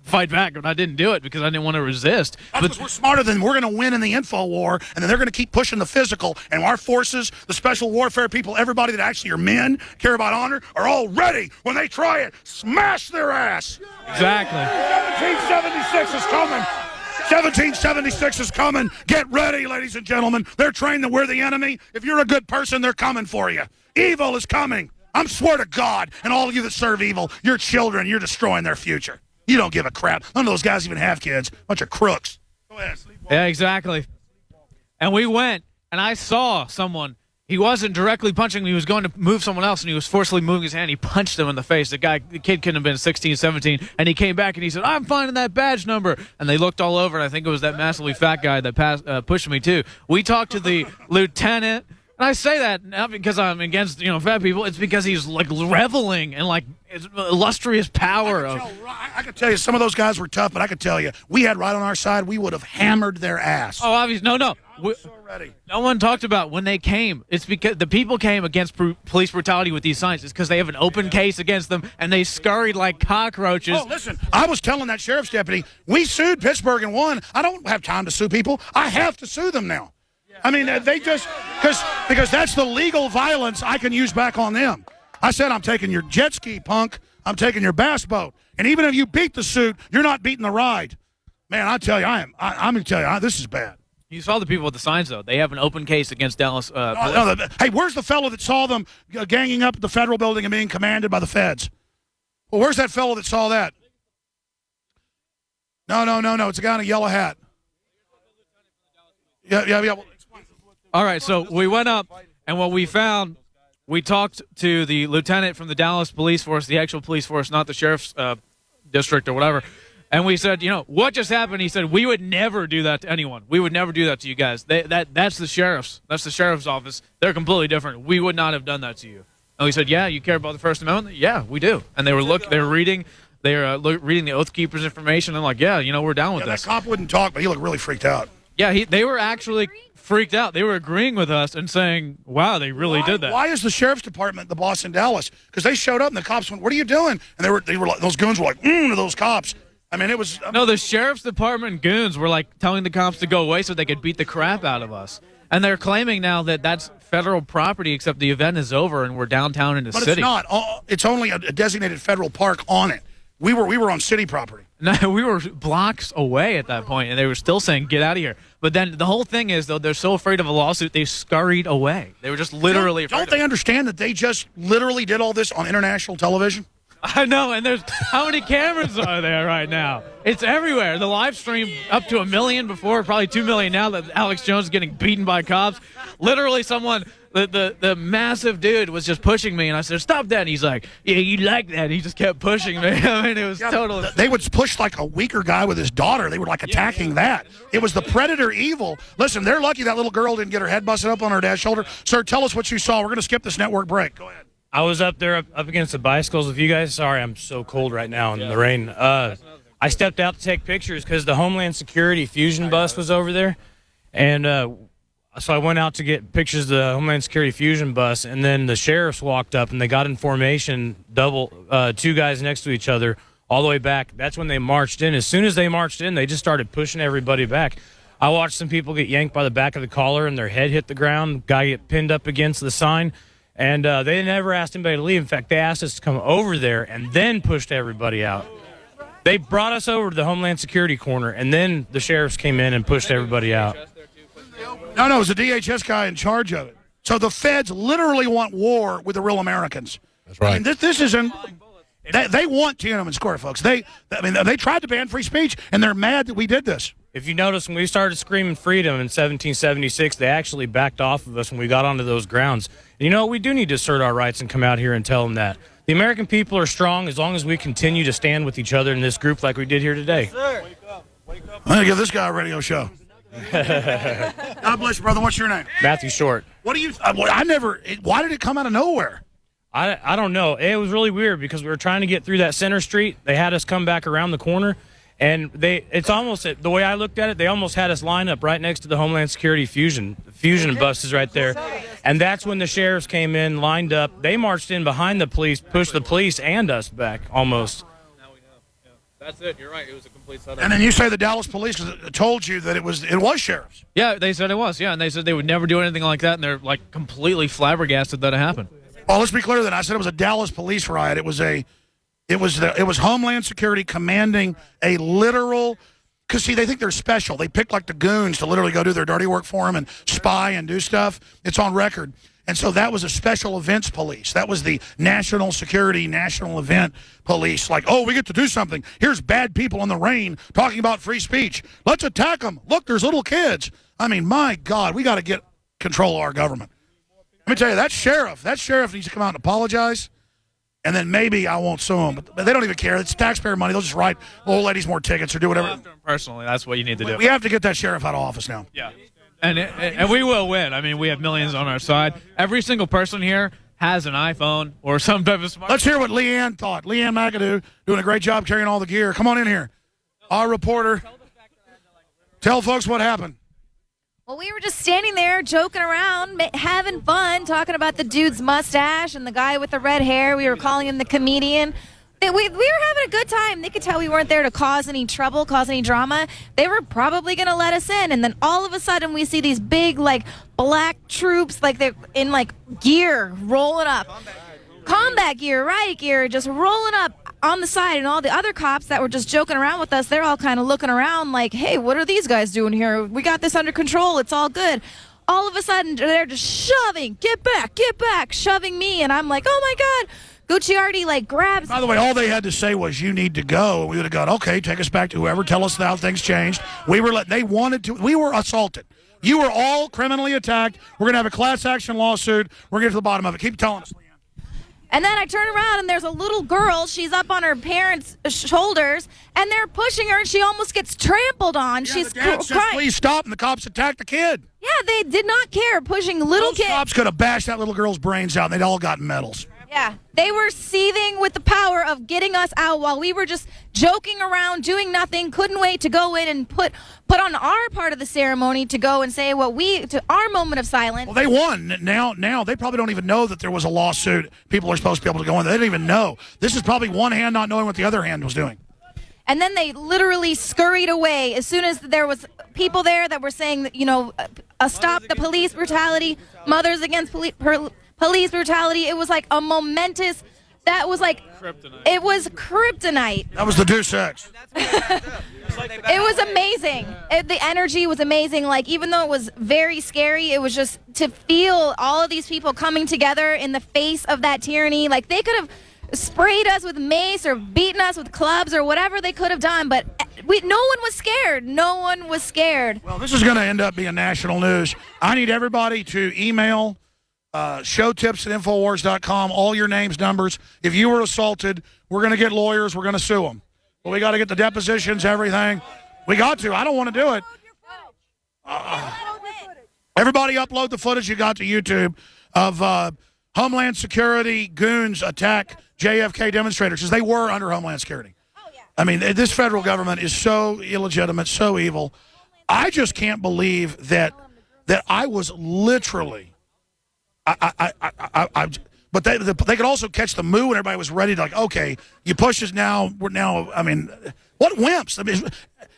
fight back, but I didn't do it because I didn't want to resist. Because we're smarter than we're going to win in the info war, and then they're going to keep pushing the physical, and our forces, the special warfare people, everybody that actually are men, care about honor, are all ready when they try it. Smash their ass. Exactly. 1776 is coming. 1776 is coming. Get ready, ladies and gentlemen. They're trained that we're the enemy. If you're a good person, they're coming for you. Evil is coming. I swear to God, and all of you that serve evil, your children, you're destroying their future. You don't give a crap. None of those guys even have kids. Bunch of crooks. Go ahead. Yeah, exactly. And we went, and I saw someone. He wasn't directly punching me. He was going to move someone else, and he was forcefully moving his hand. He punched him in the face. The kid couldn't have been 16, 17, and he came back, and he said, "I'm finding that badge number." And they looked all over, and I think it was that massively fat guy that pushed me, too. We talked to the lieutenant. And I say that not because I'm against, fat people. It's because he's, like, reveling in, like, illustrious power. I could tell you some of those guys were tough, but I could tell you, we had right on our side, we would have hammered their ass. Oh, obviously. No. So ready. No one talked about when they came. It's because the people came against police brutality with these signs. It's because they have an open case against them, and they scurried like cockroaches. Oh, listen, I was telling that sheriff's deputy, we sued Pittsburgh and won. I don't have time to sue people. I have to sue them now. I mean, they just, because that's the legal violence I can use back on them. I said, I'm taking your jet ski, punk. I'm taking your bass boat. And even if you beat the suit, you're not beating the ride. Man, I tell you, I'm going to tell you, this is bad. You saw the people with the signs, though. They have an open case against Dallas police. No, hey, where's the fellow that saw them ganging up at the federal building and being commanded by the feds? Well, where's that fellow that saw that? No. It's a guy in a yellow hat. Yeah. All right, so we went up, and what we found, we talked to the lieutenant from the Dallas police force, the actual police force, not the sheriff's district or whatever. And we said, what just happened? He said, we would never do that to anyone. We would never do that to you guys. That's the sheriff's. That's the sheriff's office. They're completely different. We would not have done that to you. And we said, yeah, you care about the First Amendment? Yeah, we do. And they were reading the Oath Keepers information. And like, yeah, we're down with this. That cop wouldn't talk, but he looked really freaked out. Yeah, they were actually freaked out. They were agreeing with us and saying, wow, they really did that. Why is the sheriff's department the boss in Dallas? Because they showed up and the cops went, what are you doing? And they were like, those goons were like, to those cops. I mean, it was... No, the sheriff's department goons were like telling the cops to go away so they could beat the crap out of us. And they're claiming now that that's federal property, except the event is over and we're downtown in the city. But it's not. It's only a designated federal park on it. We were on city property. No, we were blocks away at that point, and they were still saying, get out of here. But then the whole thing is, though, they're so afraid of a lawsuit, they scurried away. They were just literally afraid. Don't they understand that they just literally did all this on international television? I know, and there's how many cameras are there right now? It's everywhere. The live stream up to 1 million before, probably 2 million now that Alex Jones is getting beaten by cops. Literally someone, the massive dude was just pushing me, and I said, stop that. And he's like, yeah, you like that. And he just kept pushing me. I mean, it was totally... They would push like a weaker guy with his daughter. They were like attacking that. It was the predator evil. Listen, they're lucky that little girl didn't get her head busted up on her dad's shoulder. Sir, tell us what you saw. We're going to skip this network break. Go ahead. I was up there up against the bicycles with you guys. Sorry, I'm so cold right now in the rain. I stepped out to take pictures because the Homeland Security Fusion bus was over there. And so I went out to get pictures of the Homeland Security Fusion bus, and then the sheriffs walked up, and they got in formation, two guys next to each other, all the way back. That's when they marched in. As soon as they marched in, they just started pushing everybody back. I watched some people get yanked by the back of the collar, and their head hit the ground, guy get pinned up against the sign. And they never asked anybody to leave. In fact, they asked us to come over there and then pushed everybody out. They brought us over to the Homeland Security corner, and then the sheriffs came in and pushed everybody out. No, it was the DHS guy in charge of it. So the feds literally want war with the real Americans. That's right. I mean, this isn't... They want Tiananmen Square, folks. They tried to ban free speech, and they're mad that we did this. If you notice, when we started screaming freedom in 1776, they actually backed off of us when we got onto those grounds. And we do need to assert our rights and come out here and tell them that. The American people are strong as long as we continue to stand with each other in this group like we did here today. Wake up. I'm going to give this guy a radio show. God bless you, brother. What's your name? Matthew Short. What do you... why did it come out of nowhere? I don't know. It was really weird because we were trying to get through that center street. They had us come back around the corner. And it's almost, the way I looked at it, they almost had us line up right next to the Homeland Security Fusion bus is right there. And that's when the sheriffs came in, lined up. They marched in behind the police, pushed the police and us back almost. Now we know. Yeah. That's it. You're right. It was a complete setup. And then you say the Dallas police told you that it was sheriffs. Yeah, they said it was. Yeah, and they said they would never do anything like that, and they're like completely flabbergasted that it happened. Oh, let's be clear then. I said it was a Dallas police riot. It was Homeland Security commanding a literal, because see, they think they're special. They pick like the goons to literally go do their dirty work for them and spy and do stuff. It's on record. And so that was a special events police. That was the national security, national event police. Like, oh, we get to do something. Here's bad people in the rain talking about free speech. Let's attack them. Look, there's little kids. I mean, my God, we got to get control of our government. Let me tell you, that sheriff needs to come out and apologize. And then maybe I won't sue them. But they don't even care. It's taxpayer money. They'll just write old ladies more tickets or do whatever. Personally, that's what you need to do. We have to get that sheriff out of office now. Yeah. And we will win. I mean, we have millions on our side. Every single person here has an iPhone or some type of smart. Let's hear what Leanne thought. Leanne McAdoo doing a great job carrying all the gear. Come on in here. Our reporter. Tell folks what happened. Well, we were just standing there joking around, having fun, talking about the dude's mustache and the guy with the red hair. We were calling him the comedian. We were having a good time. They could tell we weren't there to cause any trouble, cause any drama. They were probably going to let us in. And then all of a sudden we see these big, black troops, they're in, gear rolling up. combat gear, riot gear, just rolling up on the side, and all the other cops that were just joking around with us, they're all kind of looking around like, hey, what are these guys doing here? We got this under control. It's all good. All of a sudden, they're just shoving, get back, shoving me, and I'm like, oh, my God. Gucciardi, like, grabs. By the way, all they had to say was, you need to go. And we would have gone, okay, take us back to whoever. Tell us how things changed. We were assaulted. You were all criminally attacked. We're going to have a class action lawsuit. We're going to get to the bottom of it. Keep telling us, Leanne. And then I turn around, and there's a little girl. She's up on her parents' shoulders, and they're pushing her, and she almost gets trampled on. Yeah, She's the dad says, please stop, and the cops attacked the kid. Yeah, they did not care, pushing little kids. Cops could have bashed that little girl's brains out, and they'd all gotten medals. Yeah, they were seething with the power of getting us out while we were just joking around, doing nothing, couldn't wait to go in and put on our part of the ceremony to go and say to our moment of silence. Well, they won. Now they probably don't even know that there was a lawsuit. People are supposed to be able to go in. They didn't even know. This is probably one hand not knowing what the other hand was doing. And then they literally scurried away as soon as there was people there that were saying that, stop the police brutality, mothers against police brutality. It was like a momentous, that was like, kryptonite. It was kryptonite. That was the Deus Ex. It was amazing. The energy was amazing. Like, even though it was very scary, it was just to feel all of these people coming together in the face of that tyranny. Like, they could have sprayed us with mace or beaten us with clubs or whatever they could have done, but no one was scared. No one was scared. Well, this is going to end up being national news. I need everybody to email showtips@infowars.com, all your names, numbers. If you were assaulted, we're going to get lawyers. We're going to sue them. But we got to get the depositions, everything. We got to. I don't want to do it. Everybody upload the footage you got to YouTube of Homeland Security goons attack JFK demonstrators, because they were under Homeland Security. I mean, this federal government is so illegitimate, so evil. I just can't believe that I was literally... But they could also catch the moo, and everybody was ready to, like, okay, you push us now. We're now. I mean, what wimps? I mean,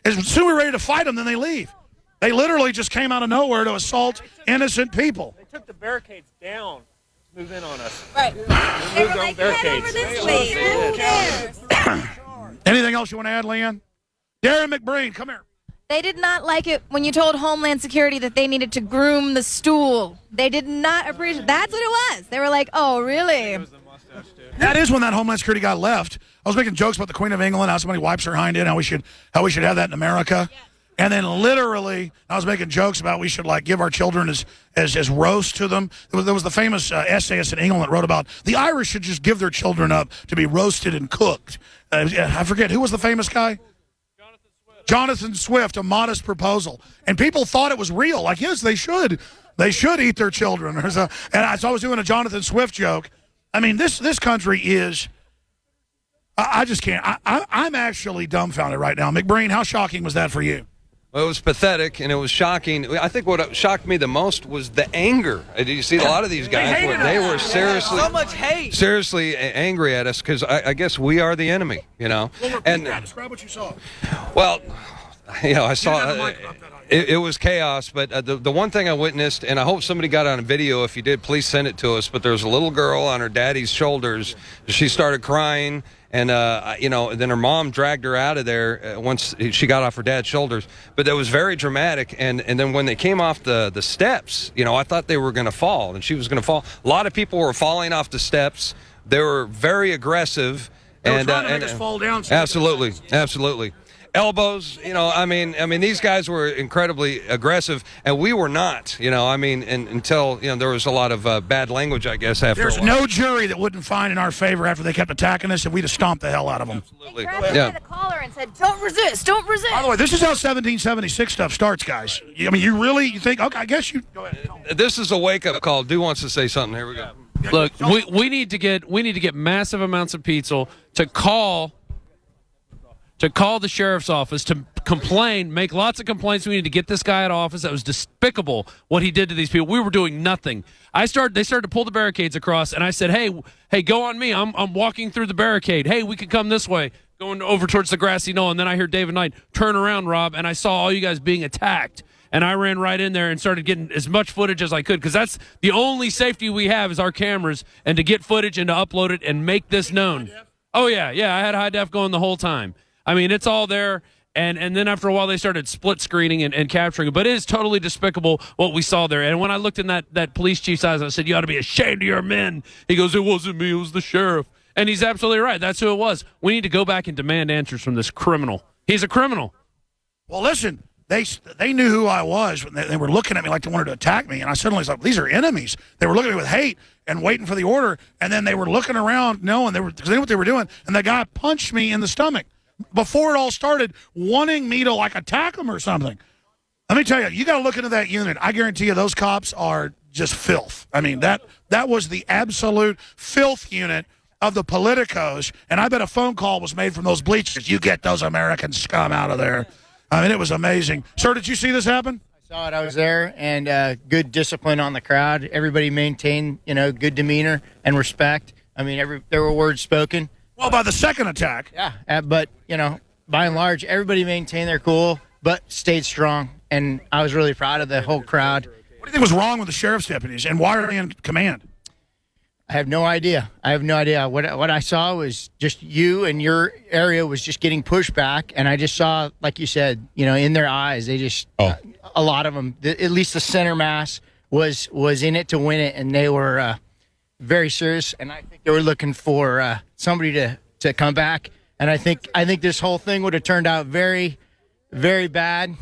as soon as we're ready to fight them, then they leave. They literally just came out of nowhere to assault innocent people. They took the barricades down to move in on us. Right. They moved on barricades. Over this way. Who cares? Anything else you want to add, Leanne? Darren McBreen, come here. They did not like it when you told Homeland Security that they needed to groom the stool. They did not appreciate. That's what it was. They were like, "Oh, really?" That is when that Homeland Security guy left. I was making jokes about the Queen of England, how somebody wipes her hind end, how we should have that in America. Yeah. And then literally, I was making jokes about we should, like, give our children as roast to them. There was the famous essayist in England that wrote about the Irish should just give their children up to be roasted and cooked. I forget, who was the famous guy? Jonathan Swift, A Modest Proposal. And people thought it was real. Like, yes, they should. They should eat their children. So I was doing a Jonathan Swift joke. I mean, this country is, I just can't. I'm actually dumbfounded right now. McBreen, how shocking was that for you? Well, it was pathetic, and it was shocking. I think what shocked me the most was the anger. You see, a lot of these guys, they were seriously, so much hate, seriously angry at us, because I guess we are the enemy, And describe what you saw. Well, I saw it was chaos, but the one thing I witnessed, and I hope somebody got on video. If you did, please send it to us. But there was a little girl on her daddy's shoulders. She started crying. And, then her mom dragged her out of there once she got off her dad's shoulders. But that was very dramatic. And then when they came off the steps, I thought they were going to fall, and she was going to fall. A lot of people were falling off the steps. They were very aggressive. They were trying to make us fall down. Absolutely. Elbows, I mean, these guys were incredibly aggressive, and we were not, until, there was a lot of bad language, I guess, after There's a while. no jury that wouldn't find in our favor after they kept attacking us, and we'd have stomped the hell out of them. Absolutely. They grabbed me by the collar and said, don't resist. By the way, this is how 1776 stuff starts, guys. I mean, you think, okay, I guess you, go ahead. This is a wake-up call. Du wants to say something. Here we go. Look, we need to get massive amounts of pizza to call the sheriff's office to complain, make lots of complaints. We need to get this guy out of office. That was despicable what he did to these people. We were doing nothing. They started to pull the barricades across, and I said, hey, go on me. I'm walking through the barricade. Hey, we could come this way, going over towards the grassy knoll. And then I hear David Knight, turn around, Rob, and I saw all you guys being attacked. and I ran right in there and started getting as much footage as I could, because that's the only safety we have is our cameras, and to get footage and to upload it and make this known. Oh, yeah, I had high def going the whole time. I mean, it's all there. And then after a while, they started split screening and capturing it. But it is totally despicable what we saw there. And when I looked in that police chief's eyes, I said, "You ought to be ashamed of your men." He goes, "It wasn't me, it was the sheriff." And he's absolutely right. That's who it was. We need to go back and demand answers from this criminal. He's a criminal. Well, listen, they knew who I was. They were looking at me like they wanted to attack me. And I suddenly was like, these are enemies. They were looking at me with hate and waiting for the order. And then they were looking around knowing because they knew what they were doing. And the guy punched me in the stomach before it all started, wanting me to like attack him or something. Let me tell you, you got to look into that unit. I guarantee you those cops are just filth. I mean, that was the absolute filth unit of the politicos, and I bet a phone call was made from those bleachers. You get those American scum out of there. I mean, it was amazing. Sir, did you see this happen? I saw it. I was there, and good discipline on the crowd. Everybody maintained, good demeanor and respect. I mean, there were words spoken. Well, by the second attack. Yeah, but, by and large, everybody maintained their cool, but stayed strong, and I was really proud of the whole crowd. What do you think was wrong with the sheriff's deputies, and why are they in command? I have no idea. What I saw was just you and your area was just getting pushed back, and I just saw, like you said, in their eyes, they just a lot of them, at least the center mass was in it to win it, and they were very serious, and I think they were looking for somebody to come back, and I think this whole thing would have turned out very, very bad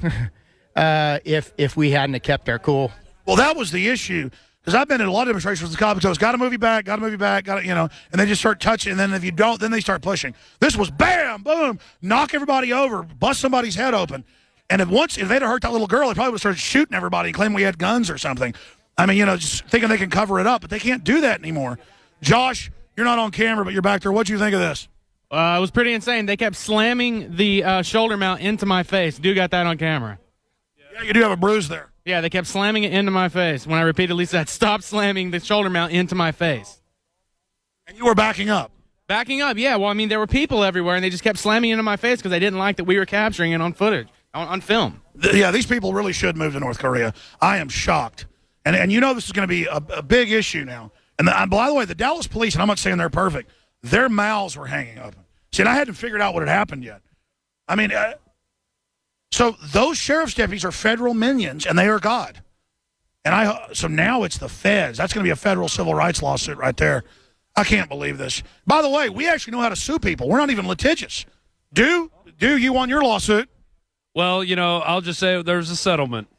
if we hadn't have kept our cool. Well, that was the issue. Because I've been in a lot of demonstrations with the cops. Got to move you back, and they just start touching, and then if you don't, then they start pushing. This was bam, boom, knock everybody over, bust somebody's head open. And if they'd have hurt that little girl, they probably would have started shooting everybody and claiming we had guns or something. I mean, just thinking they can cover it up, but they can't do that anymore. Josh, you're not on camera, but you're back there. What'd you think of this? It was pretty insane. They kept slamming the shoulder mount into my face. Dude got that on camera. Yeah, you do have a bruise there. Yeah, they kept slamming it into my face when I repeatedly said, "Stop slamming the shoulder mount into my face." And you were backing up? Backing up, yeah. Well, I mean, there were people everywhere, and they just kept slamming into my face because they didn't like that we were capturing it on footage, on film. Yeah, these people really should move to North Korea. I am shocked. And this is going to be a big issue now. And by the way, the Dallas police, and I'm not saying they're perfect, their mouths were hanging open. See, and I hadn't figured out what had happened yet. I mean... So those sheriff's deputies are federal minions, and they are God. And so now it's the feds. That's going to be a federal civil rights lawsuit right there. I can't believe this. By the way, we actually know how to sue people. We're not even litigious. Do you won your lawsuit? Well, I'll just say there's a settlement.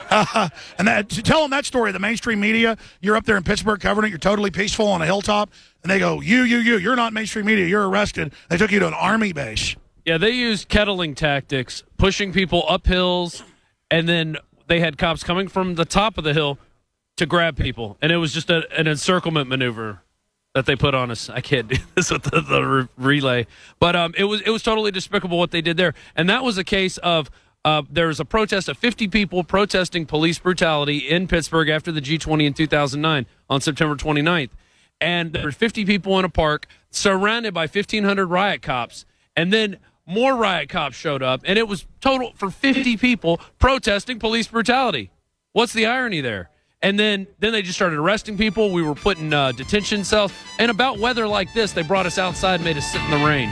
And tell them that story. The mainstream media, you're up there in Pittsburgh covering it. You're totally peaceful on a hilltop. And they go, you're not mainstream media. You're arrested. They took you to an army base. Yeah, they used kettling tactics, pushing people up hills, and then they had cops coming from the top of the hill to grab people. And it was just an encirclement maneuver that they put on us. I can't do this with the relay. But it was totally despicable what they did there. And that was a case of there was a protest of 50 people protesting police brutality in Pittsburgh after the G20 in 2009 on September 29th. And there were 50 people in a park surrounded by 1,500 riot cops. And then more riot cops showed up, and it was total for 50 people protesting police brutality. What's the irony there? And then they just started arresting people. We were put in detention cells. And about weather like this, they brought us outside and made us sit in the rain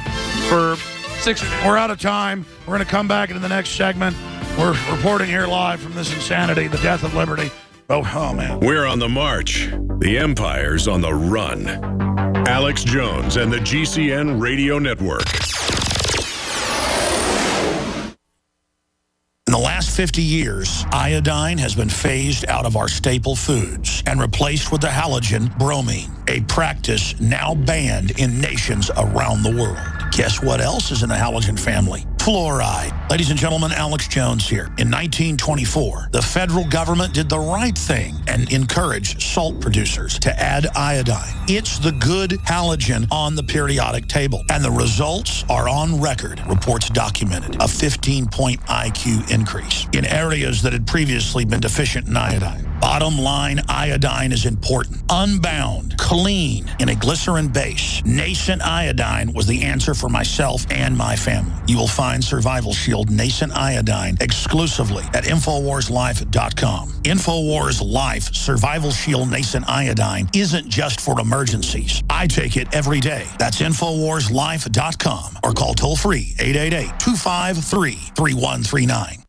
for 6 minutes. We're out of time. We're going to come back into the next segment. We're reporting here live from this insanity, the death of liberty. Oh, man. We're on the march. The empire's on the run. Alex Jones and the GCN Radio Network. In the last 50 years, iodine has been phased out of our staple foods and replaced with the halogen bromine, a practice now banned in nations around the world. Guess what else is in the halogen family? Fluoride. Ladies and gentlemen, Alex Jones here. In 1924, the federal government did the right thing and encouraged salt producers to add iodine. It's the good halogen on the periodic table, and the results are on record. Reports documented a 15-point IQ increase in areas that had previously been deficient in iodine. Bottom line, iodine is important. Unbound, clean, in a glycerin base. Nascent iodine was the answer for myself and my family. You will find Survival Shield Nascent Iodine exclusively at InfoWarsLife.com. InfoWars Life Survival Shield Nascent Iodine isn't just for emergencies. I take it every day. That's InfoWarsLife.com or call toll-free 888-253-3139.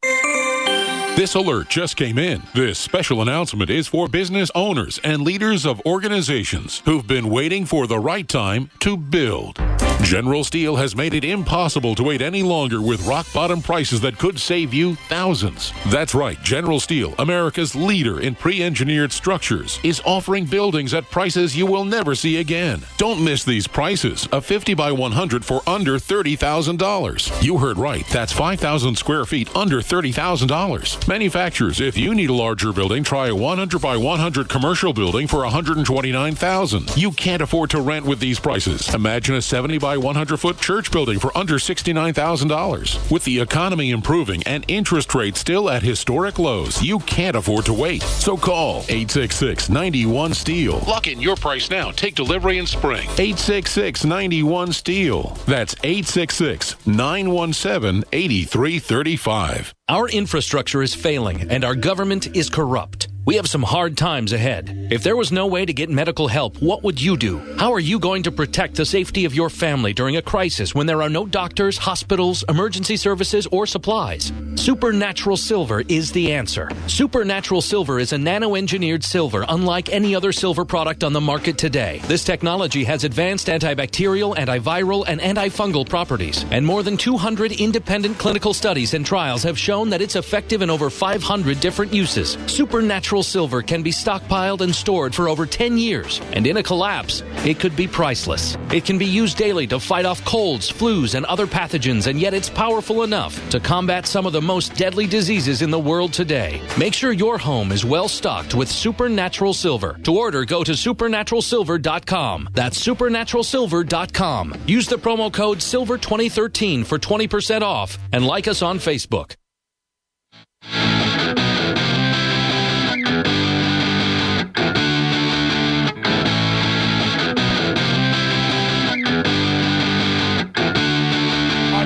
This alert just came in. This special announcement is for business owners and leaders of organizations who've been waiting for the right time to build. General Steel has made it impossible to wait any longer with rock-bottom prices that could save you thousands. That's right, General Steel, America's leader in pre-engineered structures, is offering buildings at prices you will never see again. Don't miss these prices. A 50 by 100 for under $30,000. You heard right. That's 5,000 square feet under $30,000. Manufacturers, if you need a larger building, try a 100 by 100 commercial building for $129,000. You can't afford to rent with these prices. Imagine a 70 by 100-foot church building for under $69,000. With the economy improving and interest rates still at historic lows, you can't afford to wait. So call 866-91-STEEL. Lock in your price now. Take delivery in spring. 866-91-STEEL. That's 866-917-8335. Our infrastructure is failing and our government is corrupt. We have some hard times ahead. If there was no way to get medical help, what would you do? How are you going to protect the safety of your family during a crisis when there are no doctors, hospitals, emergency services, or supplies? Supernatural Silver is the answer. Supernatural Silver is a nano-engineered silver unlike any other silver product on the market today. This technology has advanced antibacterial, antiviral, and antifungal properties, and more than 200 independent clinical studies and trials have shown that it's effective in over 500 different uses. Supernatural Silver can be stockpiled and stored for over 10 years, and in a collapse, it could be priceless. It can be used daily to fight off colds, flus, and other pathogens, and yet it's powerful enough to combat some of the most deadly diseases in the world today. Make sure your home is well stocked with Supernatural Silver. To order, go to supernaturalsilver.com. That's supernaturalsilver.com. Use the promo code SILVER2013 for 20% off, and like us on Facebook.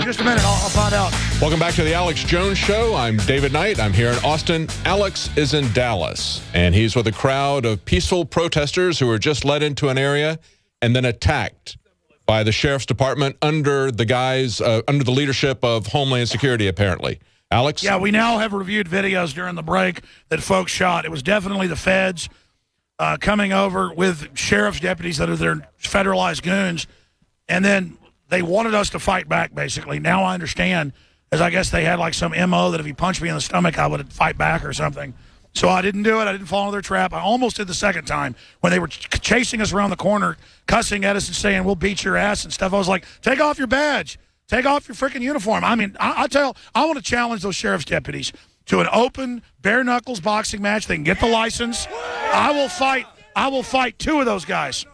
Just a minute, I'll find out. Welcome back to the Alex Jones Show. I'm David Knight. I'm here in Austin. Alex is in Dallas, and he's with a crowd of peaceful protesters who were just led into an area and then attacked by the sheriff's department under the leadership of Homeland Security, apparently. Alex? Yeah, we now have reviewed videos during the break that folks shot. It was definitely the feds coming over with sheriff's deputies that are their federalized goons, and then they wanted us to fight back, basically. Now I understand, as I guess they had like some MO that if he punched me in the stomach, I would fight back or something. So I didn't do it. I didn't fall into their trap. I almost did the second time when they were chasing us around the corner, cussing at us and saying, we'll beat your ass and stuff. I was like, take off your badge. Take off your freaking uniform. I mean, I want to challenge those sheriff's deputies to an open, bare-knuckles boxing match. They can get the license. I will fight two of those guys.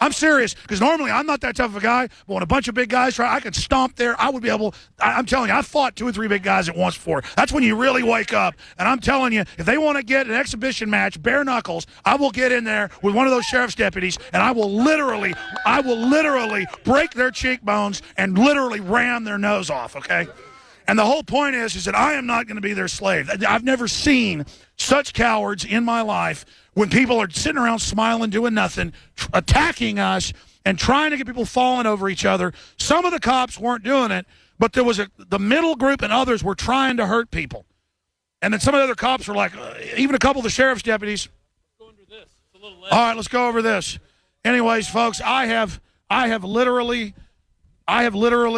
I'm serious, because normally I'm not that tough of a guy, but when a bunch of big guys try, I could stomp there. I would be able, I'm telling you, I've fought 2 or 3 big guys at once before. That's when you really wake up. And I'm telling you, if they want to get an exhibition match, bare knuckles, I will get in there with one of those sheriff's deputies, and I will literally break their cheekbones and literally ram their nose off, okay? And the whole point is that I am not going to be their slave. I've never seen such cowards in my life when people are sitting around smiling, doing nothing, attacking us and trying to get people falling over each other. Some of the cops weren't doing it, but there was the middle group and others were trying to hurt people. And then some of the other cops were like, even a couple of the sheriff's deputies. All right, let's go over this. Anyways, folks, I have literally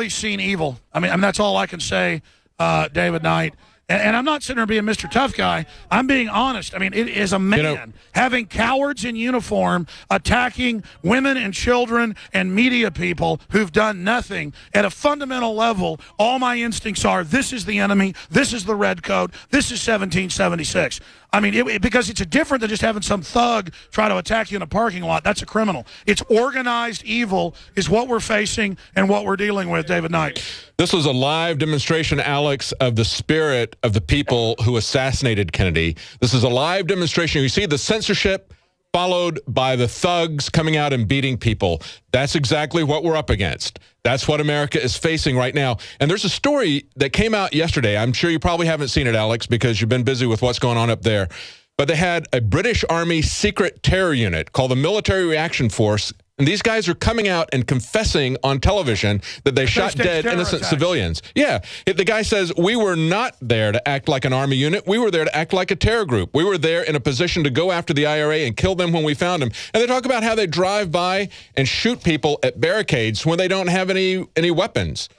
seen evil. I mean, that's all I can say, David Knight. And I'm not sitting there being Mr. Tough Guy. I'm being honest. I mean, it is a man having cowards in uniform attacking women and children and media people who've done nothing. At a fundamental level, all my instincts are, this is the enemy, this is the red coat, this is 1776. I mean, because it's different than just having some thug try to attack you in a parking lot. That's a criminal. It's organized evil is what we're facing and what we're dealing with, David Knight. This was a live demonstration, Alex, of the spirit of the people who assassinated Kennedy. This is a live demonstration. You see the censorship followed by the thugs coming out and beating people. That's exactly what we're up against. That's what America is facing right now. And there's a story that came out yesterday. I'm sure you probably haven't seen it, Alex, because you've been busy with what's going on up there. But they had a British Army secret terror unit called the Military Reaction Force. And these guys are coming out and confessing on television that they shot dead innocent civilians. Yeah. The guy says, we were not there to act like an army unit. We were there to act like a terror group. We were there in a position to go after the IRA and kill them when we found them. And they talk about how they drive by and shoot people at barricades when they don't have any weapons.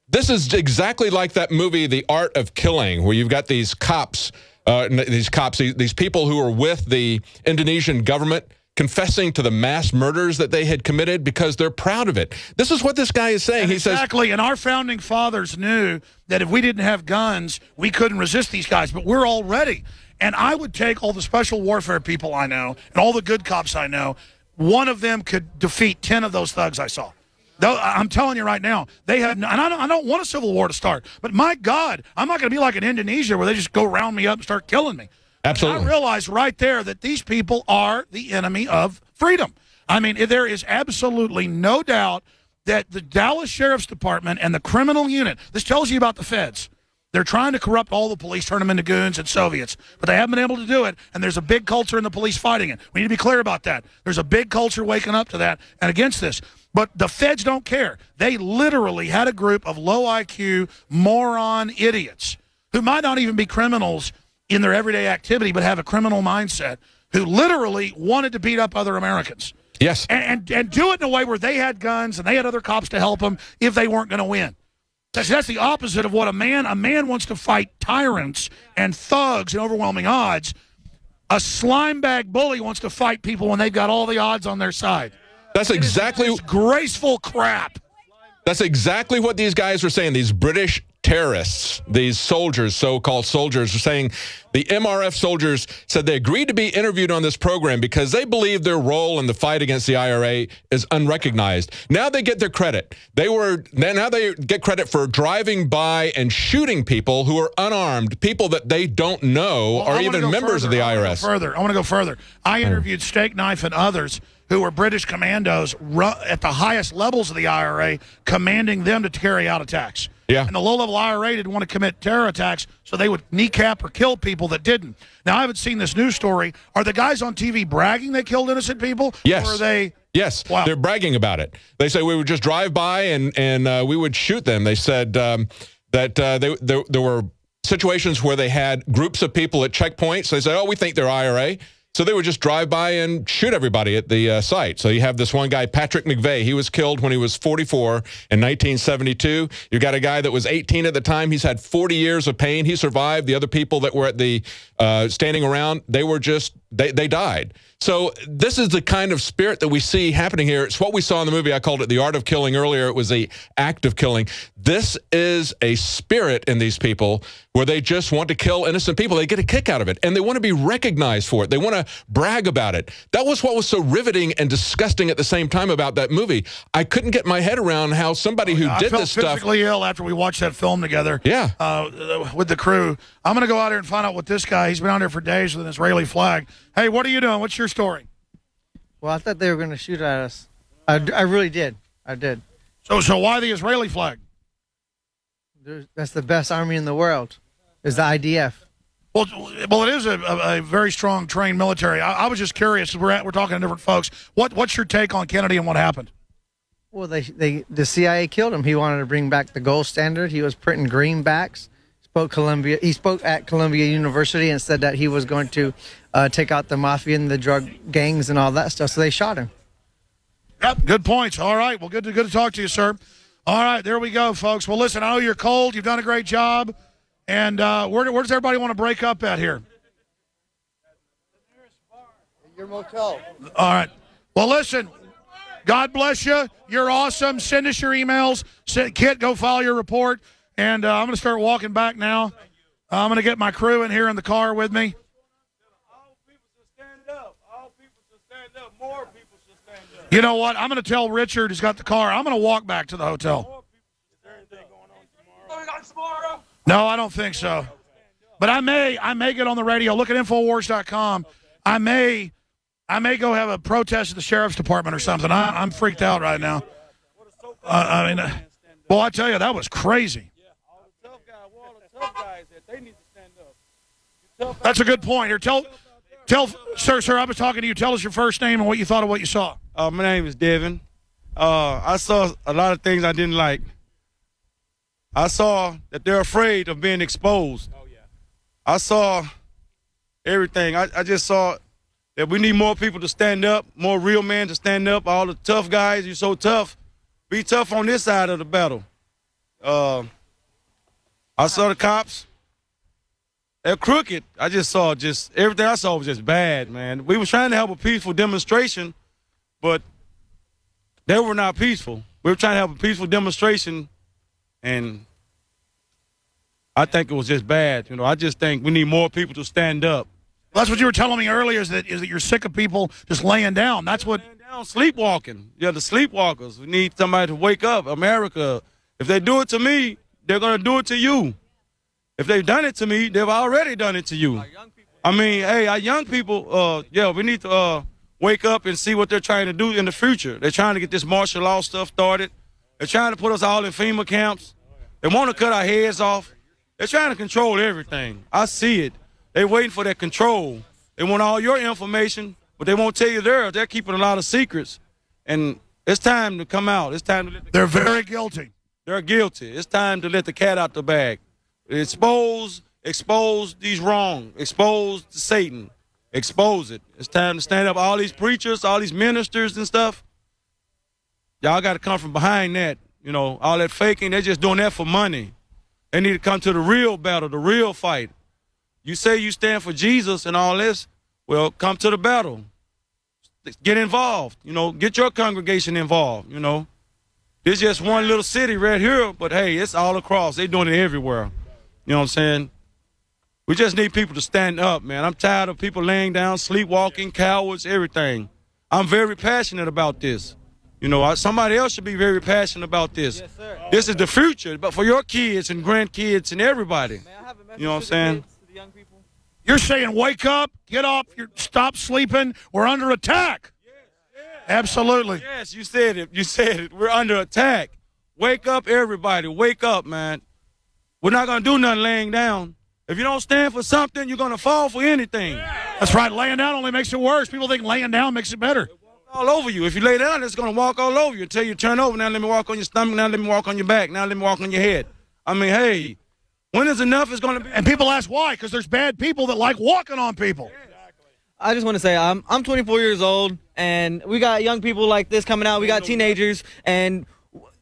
This is exactly like that movie, The Art of Killing, where you've got these cops, these people who are with the Indonesian government, confessing to the mass murders that they had committed because they're proud of it. This is what this guy is saying. And he exactly, says, and our founding fathers knew that if we didn't have guns, we couldn't resist these guys, but we're all ready. And I would take all the special warfare people I know and all the good cops I know, one of them could defeat 10 of those thugs I saw. I'm telling you right now, they have, and I don't want a civil war to start, but my God, I'm not going to be like in Indonesia where they just go round me up and start killing me. Absolutely. I realize right there that these people are the enemy of freedom. I mean, there is absolutely no doubt that the Dallas Sheriff's Department and the criminal unit, this tells you about the feds. They're trying to corrupt all the police, turn them into goons and Soviets, but they haven't been able to do it, and there's a big culture in the police fighting it. We need to be clear about that. There's a big culture waking up to that and against this. But the feds don't care. They literally had a group of low IQ, moron idiots who might not even be criminals in their everyday activity, but have a criminal mindset, who literally wanted to beat up other Americans. Yes. And do it in a way where they had guns and they had other cops to help them if they weren't going to win. That's the opposite of what a man wants to fight tyrants and thugs in overwhelming odds. A slimebag bully wants to fight people when they've got all the odds on their side. That's exactly graceful crap. That's exactly what these guys are saying. These British terrorists, these soldiers, so-called soldiers, are saying the MRF soldiers said they agreed to be interviewed on this program because they believe their role in the fight against the IRA is unrecognized. Now they get their credit. Now they get credit for driving by and shooting people who are unarmed, people that they don't know are even members of the IRS. I want to go further. I interviewed Steak Knife and others who were British commandos at the highest levels of the IRA, commanding them to carry out attacks. Yeah. And the low-level IRA didn't want to commit terror attacks, so they would kneecap or kill people that didn't. Now, I haven't seen this news story. Are the guys on TV bragging they killed innocent people? Yes. Or are they... Yes, wow. They're bragging about it. They say we would just drive by and we would shoot them. They said that there were situations where they had groups of people at checkpoints. They said, oh, we think they're IRA. So they would just drive by and shoot everybody at the site. So you have this one guy, Patrick McVeigh. He was killed when he was 44 in 1972. You got a guy that was 18 at the time. He's had 40 years of pain. He survived. The other people that were at the standing around, they were just, they died. So this is the kind of spirit that we see happening here. It's what we saw in the movie. I called it The Art of Killing earlier. It was the act of killing. This is a spirit in these people where they just want to kill innocent people. They get a kick out of it, and they want to be recognized for it. They want to brag about it. That was what was so riveting and disgusting at the same time about that movie. I couldn't get my head around how somebody who did this stuff... I felt physically ill after we watched that film together. Yeah. With the crew. I'm going to go out here and find out what this guy, he's been out here for days with an Israeli flag. Hey, what are you doing? What's your story? Well, I thought they were going to shoot at us. I really did. I did. So why the Israeli flag? That's the best army in the world, is the IDF. Well, it is a very strong, trained military. I was just curious. We're talking to different folks. What's your take on Kennedy and what happened? Well, the CIA killed him. He wanted to bring back the gold standard. He was printing greenbacks. He spoke at Columbia University and said that he was going to take out the mafia and the drug gangs and all that stuff. So they shot him. Yep, good points. All right, well, good to talk to you, sir. All right, there we go, folks. Well, listen, I know you're cold. You've done a great job. And where does everybody want to break up at here? Your motel. All right. Well, listen, God bless you. You're awesome. Send us your emails. Kit, go file your report. And I'm going to start walking back now. I'm going to get my crew in here in the car with me. All people should stand up. All people should stand up. More people should stand up. You know what? I'm going to tell Richard who's got the car. I'm going to walk back to the hotel. Is there anything going on tomorrow? No, I don't think so. But I may get on the radio. Look at Infowars.com. I may go have a protest at the sheriff's department or something. I'm freaked out right now. I mean, well, I tell you, that was crazy. That's a good point. Here, tell, sir, I was talking to you. Tell us your first name and what you thought of what you saw. My name is Devin. I saw a lot of things I didn't like. I saw that they're afraid of being exposed. I saw everything. I just saw that we need more people to stand up, more real men to stand up. All the tough guys, you're so tough. Be tough on this side of the battle. I saw the cops. They're crooked. I just saw everything I saw was just bad, man. We were trying to have a peaceful demonstration, but they were not peaceful. We were trying to have a peaceful demonstration, and I think it was just bad. You know, I just think we need more people to stand up. Well, that's what you were telling me earlier, is that you're sick of people just laying down. That's what. Laying down, sleepwalking. Yeah, the sleepwalkers. We need somebody to wake up. America, if they do it to me, they're going to do it to you. If they've done it to me, they've already done it to you. I mean, hey, our young people, we need to wake up and see what they're trying to do in the future. They're trying to get this martial law stuff started. They're trying to put us all in FEMA camps. They want to cut our heads off. They're trying to control everything. I see it. They're waiting for that control. They want all your information, but they won't tell you theirs. They're keeping a lot of secrets. And it's time to come out. It's time to let They're very guilty. They're guilty. It's time to let the cat out the bag. Expose these wrong. Expose Satan. Expose it. It's time to stand up. All these preachers, all these ministers and stuff, y'all got to come from behind that. You know, all that faking, they're just doing that for money. They need to come to the real battle, the real fight. You say you stand for Jesus and all this, well, come to the battle. Get involved. You know, get your congregation involved, you know. It's just one little city right here, but, hey, it's all across. They're doing it everywhere. You know what I'm saying? We just need people to stand up, man. I'm tired of people laying down, sleepwalking, cowards, everything. I'm very passionate about this. You know, somebody else should be very passionate about this. Yes, sir. This is the future, but for your kids and grandkids and everybody. You know what I'm saying? You're saying wake up, get up, stop sleeping. We're under attack. Absolutely. Yes, you said it. You said it. We're under attack. Wake up, everybody. Wake up, man. We're not going to do nothing laying down. If you don't stand for something, you're going to fall for anything. That's right. Laying down only makes it worse. People think laying down makes it better. All over you. If you lay down, it's going to walk all over you until you turn over. Now let me walk on your stomach. Now let me walk on your back. Now let me walk on your head. I mean, hey, when is enough is going to be. And people ask why, because there's bad people that like walking on people. I just want to say I'm 24 years old, and we got young people like this coming out. We got teenagers, and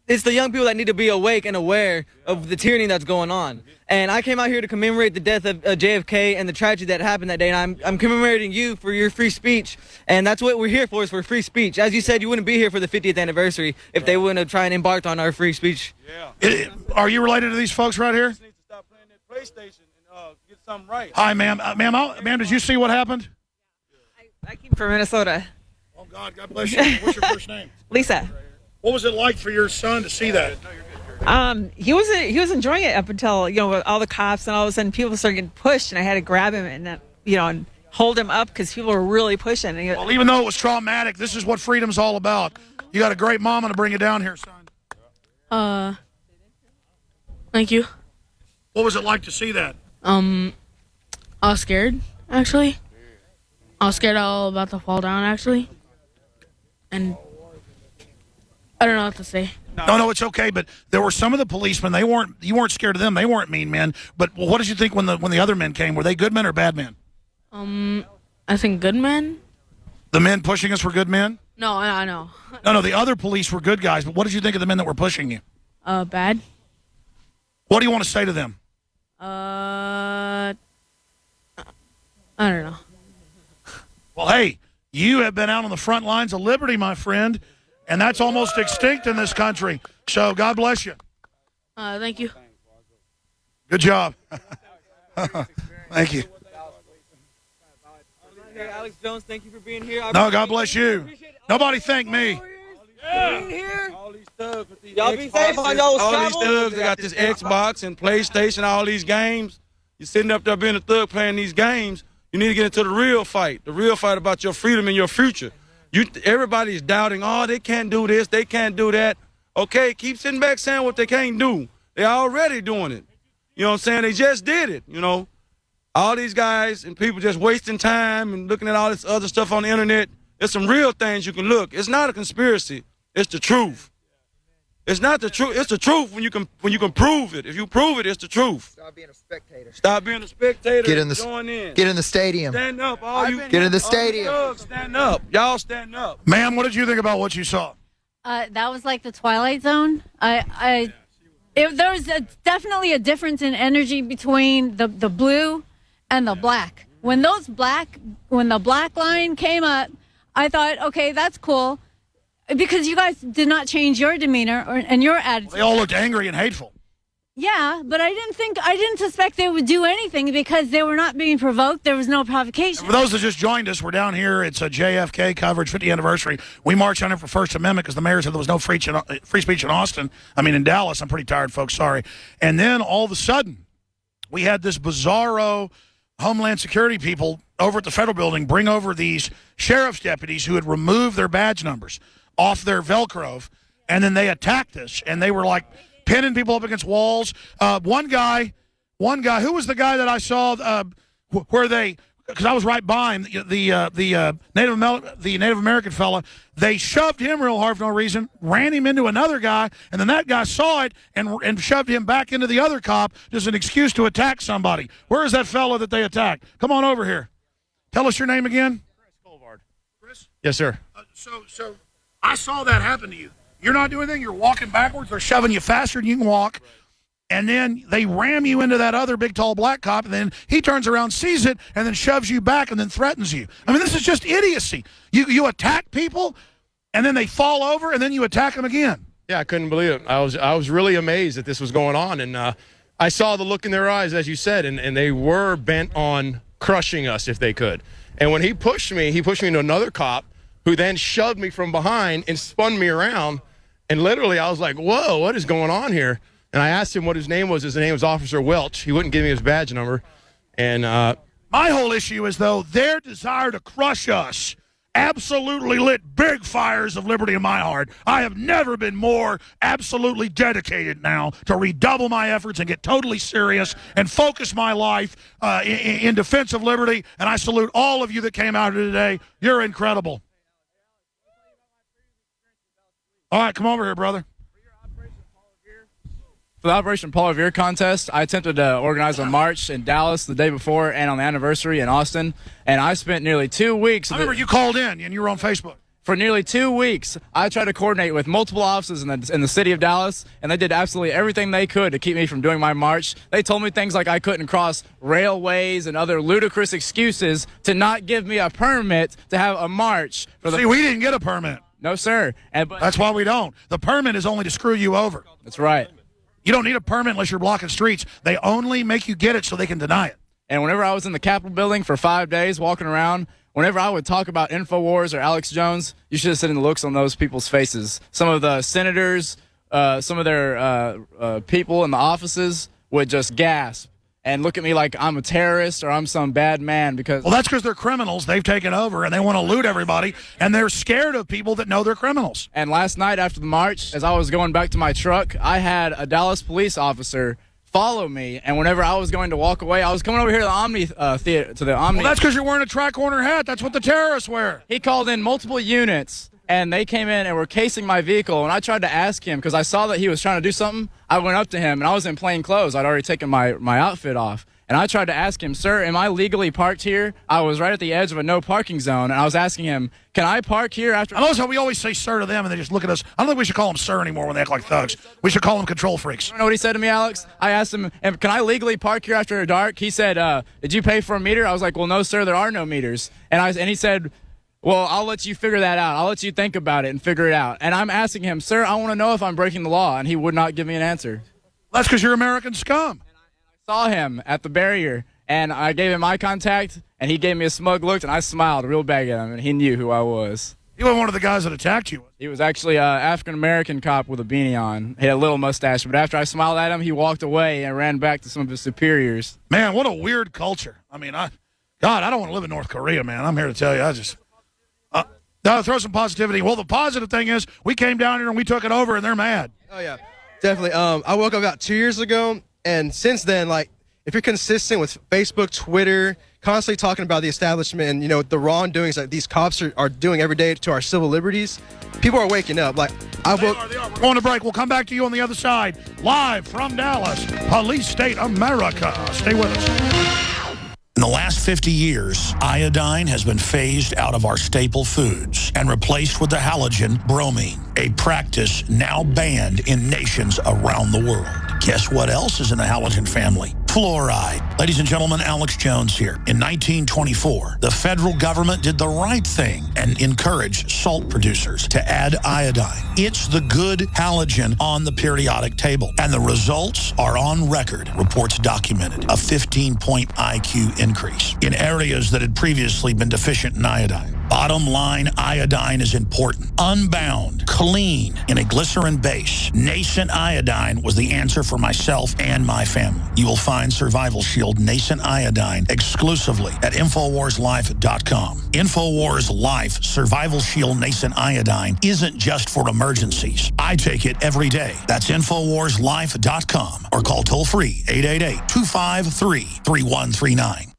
it's the young people that need to be awake and aware of the tyranny that's going on. And I came out here to commemorate the death of JFK and the tragedy that happened that day. And I'm commemorating you for your free speech. And that's what we're here for, is for free speech. As you said, you wouldn't be here for the 50th anniversary if they wouldn't have tried and embarked on our free speech. Yeah. Are you related to these folks right here? You need to stop playing that PlayStation and get something right. Hi, ma'am. Ma'am, did you see what happened? I came from Minnesota. Oh, God bless you. What's your first name? Lisa. What was it like for your son to see that? He was enjoying it up until, with all the cops, and all of a sudden people started getting pushed, and I had to grab him and and hold him up because people were really pushing. Well, even though it was traumatic, this is what freedom's all about. You got a great mama to bring you down here, son. Thank you. What was it like to see that? I was scared, actually. I was scared all about to fall down, actually. And I don't know what to say. No, it's okay. But there were some of the policemen. You weren't scared of them. They weren't mean men. But what did you think when the other men came? Were they good men or bad men? I think good men. The men pushing us were good men? No, I know. No. The other police were good guys. But what did you think of the men that were pushing you? Bad. What do you want to say to them? I don't know. Well, hey, you have been out on the front lines of liberty, my friend. And that's almost extinct in this country. So God bless you. Thank you. Good job. Thank you. Alex Jones, thank you for being here. No, God bless you. Nobody thank me. All these thugs with these y'all be safe on y'all's all travel. these thugs, they got this Xbox and PlayStation, all these games. You're sitting up there being a thug playing these games. You need to get into the real fight about your freedom and your future. Everybody's doubting, oh, they can't do this, they can't do that. Okay, keep sitting back saying what they can't do. They're already doing it. You know what I'm saying? They just did it, you know. All these guys and people just wasting time and looking at all this other stuff on the internet. There's some real things you can look. It's not a conspiracy. It's the truth. It's not the truth. It's the truth when you can prove it. If you prove it, it's the truth. Stop being a spectator. Stop being a spectator. Join in. Get in the stadium. Stand up. Get in the stadium. Thugs, stand up. Y'all stand up. Ma'am, what did you think about what you saw? That was like the Twilight Zone. There was definitely a difference in energy between the blue and the black. When the black line came up, I thought, okay, that's cool, because you guys did not change your demeanor and your attitude. They all looked angry and hateful. Yeah, but I didn't suspect they would do anything because they were not being provoked. There was no provocation. For those that just joined us, we're down here. It's a JFK coverage, 50th anniversary. We marched on it for First Amendment because the mayor said there was no free speech in Austin. I mean, in Dallas. I'm pretty tired, folks. Sorry. And then all of a sudden, we had this bizarro Homeland Security people over at the federal building bring over these sheriff's deputies who had removed their badge numbers off their Velcro, and then they attacked us, and they were like pinning people up against walls. One guy, who was the guy that I saw where they, because I was right behind the Native American fella, they shoved him real hard for no reason, ran him into another guy, and then that guy saw it and shoved him back into the other cop as an excuse to attack somebody. Where is that fella that they attacked? Come on over here. Tell us your name again. Chris? Yes, sir. So I saw that happen to you. You're not doing anything. You're walking backwards. They're shoving you faster than you can walk. And then they ram you into that other big, tall black cop, and then he turns around, sees it, and then shoves you back and then threatens you. I mean, this is just idiocy. You attack people, and then they fall over, and then you attack them again. Yeah, I couldn't believe it. I was really amazed that this was going on, and I saw the look in their eyes, as you said, and they were bent on crushing us if they could. And when he pushed me into another cop, who then shoved me from behind and spun me around, and literally I was like, whoa, what is going on here? And I asked him what his name was. His name was Officer Welch. He wouldn't give me his badge number. And my whole issue is, though, their desire to crush us absolutely lit big fires of liberty in my heart. I have never been more absolutely dedicated now to redouble my efforts and get totally serious and focus my life in defense of liberty. And I salute all of you that came out here today. You're incredible. All right, come over here, brother. For the Operation Paul Revere contest, I attempted to organize a march in Dallas the day before and on the anniversary in Austin, and I spent nearly 2 weeks. I remember you called in and you were on Facebook. For nearly 2 weeks, I tried to coordinate with multiple offices in the city of Dallas, and they did absolutely everything they could to keep me from doing my march. They told me things like I couldn't cross railways and other ludicrous excuses to not give me a permit to have a march. See, we didn't get a permit. No, sir. That's why we don't. The permit is only to screw you over. That's right. You don't need a permit unless you're blocking streets. They only make you get it so they can deny it. And whenever I was in the Capitol building for 5 days walking around, whenever I would talk about InfoWars or Alex Jones, you should have seen the looks on those people's faces. Some of the senators, some of their people in the offices would just gasp and look at me like I'm a terrorist or I'm some bad man because... Well, that's because they're criminals. They've taken over, and they want to loot everybody, and they're scared of people that know they're criminals. And last night after the march, as I was going back to my truck, I had a Dallas police officer follow me, and whenever I was going to walk away, I was coming over here to the Omni Theater, to the Omni... Well, that's because you're wearing a tri-corner hat. That's what the terrorists wear. He called in multiple units, and they came in and were casing my vehicle, and I tried to ask him, because I saw that he was trying to do something. I went up to him, and I was in plain clothes. I'd already taken my outfit off. And I tried to ask him, sir, am I legally parked here? I was right at the edge of a no parking zone, and I was asking him, can I park here after... I notice how we always say sir to them, and they just look at us. I don't think we should call them sir anymore when they act like thugs. We should call them control freaks. You know what he said to me, Alex? I asked him, can I legally park here after dark? He said, did you pay for a meter? I was like, well, no, sir, there are no meters. And he said... Well, I'll let you figure that out. I'll let you think about it and figure it out. And I'm asking him, sir, I want to know if I'm breaking the law. And he would not give me an answer. That's because you're American scum. I saw him at the barrier, and I gave him eye contact, and he gave me a smug look, and I smiled real big at him, and he knew who I was. He wasn't one of the guys that attacked you. He was actually an African-American cop with a beanie on. He had a little mustache, but after I smiled at him, he walked away and ran back to some of his superiors. Man, what a weird culture. I mean, I don't want to live in North Korea, man. I'm here to tell you. I'll throw some positivity. Well, the positive thing is we came down here and we took it over, and they're mad. Oh, yeah, definitely. I woke up about 2 years ago, and since then, like, if you're consistent with Facebook, Twitter, constantly talking about the establishment and, you know, the wrongdoings that these cops are doing every day to our civil liberties, people are waking up. Like, They are. We're going to break. We'll come back to you on the other side. Live from Dallas, Police State America. Stay with us. In the last 50 years, iodine has been phased out of our staple foods and replaced with the halogen bromine, a practice now banned in nations around the world. Guess what else is in the halogen family? Fluoride. Ladies and gentlemen, Alex Jones here. In 1924, the federal government did the right thing and encouraged salt producers to add iodine. It's the good halogen on the periodic table, and the results are on record. Reports documented a 15-point IQ increase in areas that had previously been deficient in iodine. Bottom line, iodine is important. Unbound, clean, in a glycerin base. Nascent iodine was the answer for myself and my family. You will find Survival Shield Nascent Iodine exclusively at InfoWarsLife.com. InfoWars Life Survival Shield Nascent Iodine isn't just for emergencies. I take it every day. That's InfoWarsLife.com or call toll-free 888-253-3139.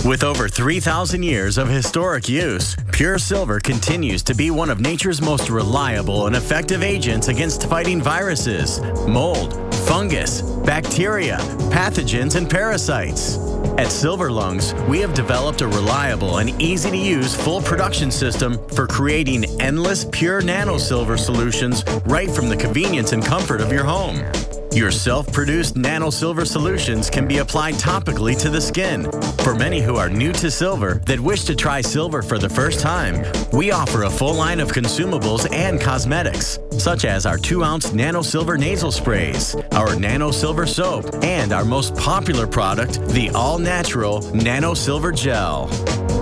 With over 3,000 years of historic use, pure silver continues to be one of nature's most reliable and effective agents against fighting viruses, mold, fungus, bacteria, pathogens, and parasites. At Silver Lungs, we have developed a reliable and easy-to-use full production system for creating endless pure nano-silver solutions right from the convenience and comfort of your home. Your self-produced nano-silver solutions can be applied topically to the skin. For many who are new to silver that wish to try silver for the first time, we offer a full line of consumables and cosmetics, such as our 2-ounce nano-silver nasal sprays, our nano-silver soap, and our most popular product, the all-natural nano-silver gel.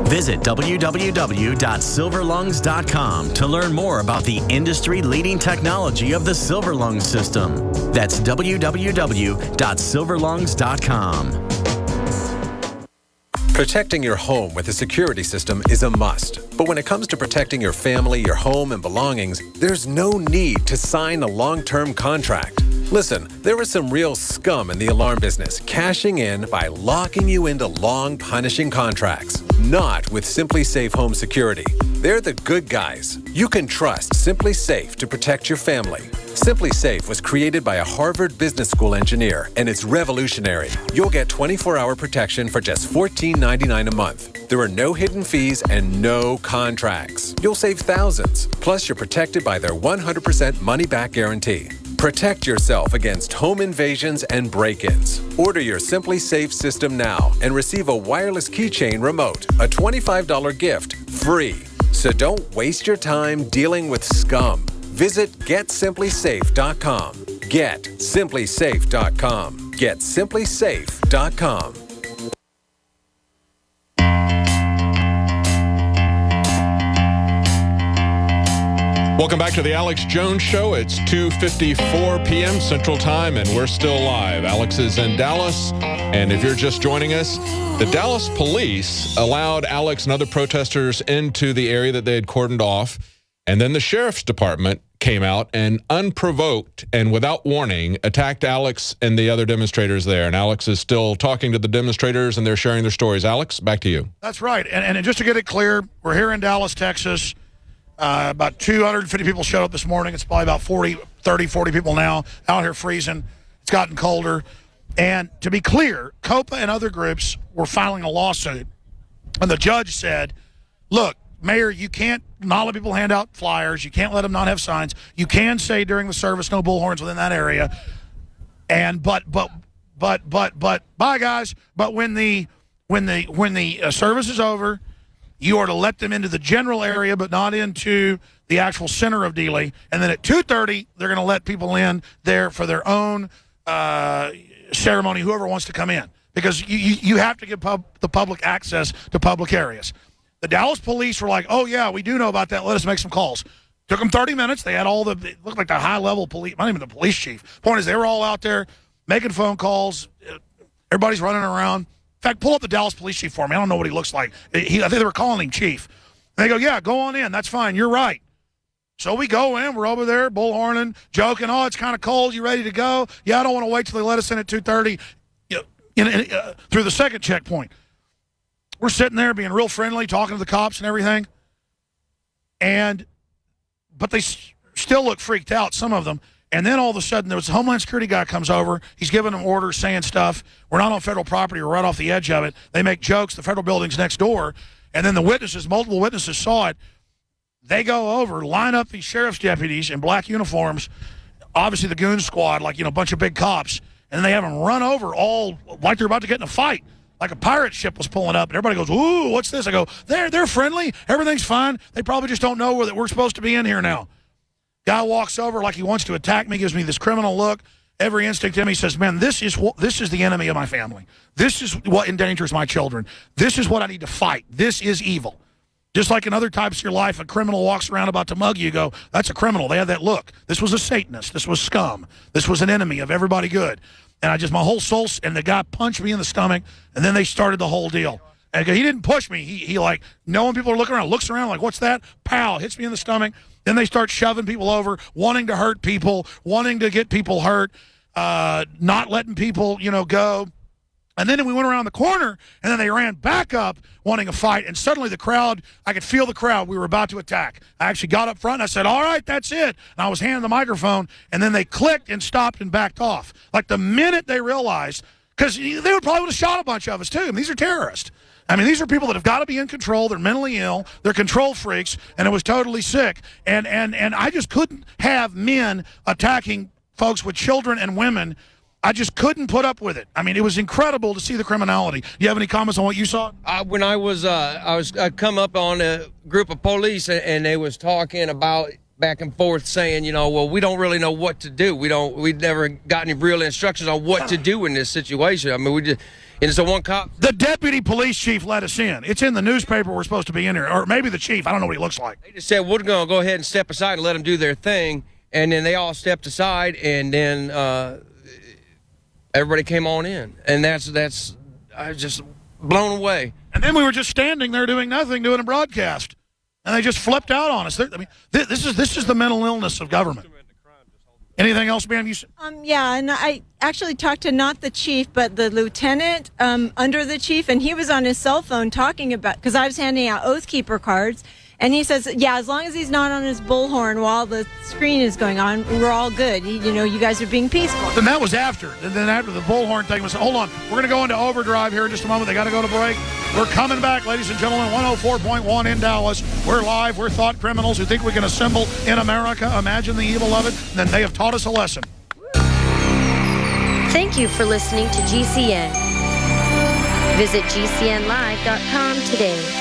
Visit www.silverlungs.com to learn more about the industry-leading technology of the Silver Lungs system. That's www.silverlungs.com. Protecting your home with a security system is a must. But when it comes to protecting your family, your home, and belongings, there's no need to sign a long-term contract. Listen, there is some real scum in the alarm business, cashing in by locking you into long, punishing contracts. Not with Simply Safe Home Security. They're the good guys. You can trust Simply Safe to protect your family. Simply Safe was created by a Harvard Business School engineer, and it's revolutionary. You'll get 24-hour protection for just $14.99 a month. There are no hidden fees and no contracts. You'll save thousands. Plus, you're protected by their 100% money-back guarantee. Protect yourself against home invasions and break-ins. Order your Simply Safe system now and receive a wireless keychain remote, a $25 gift, free. So don't waste your time dealing with scum. Visit GetSimplySafe.com. GetSimplySafe.com. GetSimplySafe.com. Welcome back to the Alex Jones Show. It's 2:54 p.m. Central Time, and we're still live. Alex is in Dallas, and if you're just joining us, the Dallas police allowed Alex and other protesters into the area that they had cordoned off, and then the sheriff's department came out and unprovoked and without warning attacked Alex and the other demonstrators there. And Alex is still talking to the demonstrators, and they're sharing their stories. Alex, back to you. That's right. And just to get it clear, we're here in Dallas, Texas. About 250 people showed up this morning. It's probably about 40 people now out here freezing. It's gotten colder. And to be clear, COPA and other groups were filing a lawsuit. And the judge said, look, Mayor, you can't not let people hand out flyers. You can't let them not have signs. You can say during the service, no bullhorns within that area. And but bye guys. But when the service is over, you are to let them into the general area, but not into the actual center of Dealey. And then at 2:30, they're going to let people in there for their own ceremony, whoever wants to come in. Because you have to give the public access to public areas. The Dallas police were like, oh, yeah, we do know about that. Let us make some calls. Took them 30 minutes. They had it looked like the high-level police, not even the police chief. Point is, they were all out there making phone calls. Everybody's running around. In fact, pull up the Dallas police chief for me. I don't know what he looks like. I think they were calling him chief. And they go, yeah, go on in. That's fine. You're right. So we go in. We're over there bullhorning, joking. Oh, it's kind of cold. You ready to go? Yeah, I don't want to wait till they let us in at 2:30 through the second checkpoint. We're sitting there being real friendly, talking to the cops and everything. But they still look freaked out, some of them. And then all of a sudden, there was a Homeland Security guy comes over. He's giving them orders, saying stuff. We're not on federal property. We're right off the edge of it. They make jokes. The federal building's next door. And then the witnesses, multiple witnesses saw it. They go over, line up these sheriff's deputies in black uniforms, obviously the goon squad, like, a bunch of big cops. And they have them run over all like they're about to get in a fight. Like a pirate ship was pulling up, and everybody goes, ooh, what's this? I go, they're friendly. Everything's fine. They probably just don't know that we're supposed to be in here now. Guy walks over like he wants to attack me, gives me this criminal look. Every instinct in me says, man, this is the enemy of my family. This is what endangers my children. This is what I need to fight. This is evil. Just like in other types of your life, a criminal walks around about to mug you, you go, that's a criminal. They have that look. This was a Satanist. This was scum. This was an enemy of everybody good. And my whole soul, and the guy punched me in the stomach, and then they started the whole deal. And he didn't push me. He like, knowing people are looking around, looks around like, what's that? Pow, hits me in the stomach. Then they start shoving people over, wanting to hurt people, wanting to get people hurt, not letting people, go. And then we went around the corner, and then they ran back up wanting a fight. And suddenly the crowd, I could feel the crowd. We were about to attack. I actually got up front, and I said, all right, that's it. And I was handing the microphone, and then they clicked and stopped and backed off. Like the minute they realized, because they would probably would have shot a bunch of us, too. I mean, these are terrorists. I mean, these are people that have got to be in control. They're mentally ill. They're control freaks, and it was totally sick. And I just couldn't have men attacking folks with children and women. I just couldn't put up with it. I mean, it was incredible to see the criminality. Do you have any comments on what you saw? When I come up on a group of police, and they was talking about back and forth saying, well, we don't really know what to do. We'd never got any real instructions on what to do in this situation. I mean, we just, and so one cop. The deputy police chief let us in. It's in the newspaper. We're supposed to be in here, or maybe the chief. I don't know what he looks like. They just said we're going to go ahead and step aside and let them do their thing, and then they all stepped aside, and then everybody came on in, and that's I was just blown away. And then we were just standing there doing nothing, doing a broadcast, and they just flipped out on us. I mean, this is the mental illness of government. Anything else, ma'am? Yeah, and I actually talked to not the chief, but the lieutenant under the chief, and he was on his cell phone talking about, because I was handing out Oath Keeper cards, and he says, yeah, as long as he's not on his bullhorn while the screen is going on, we're all good. You guys are being peaceful. Then that was after. And then after the bullhorn thing was, hold on, we're going to go into overdrive here in just a moment. They got to go to break. We're coming back, ladies and gentlemen, 104.1 in Dallas. We're live. We're thought criminals who think we can assemble in America. Imagine the evil of it. And then they have taught us a lesson. Thank you for listening to GCN. Visit GCNlive.com today.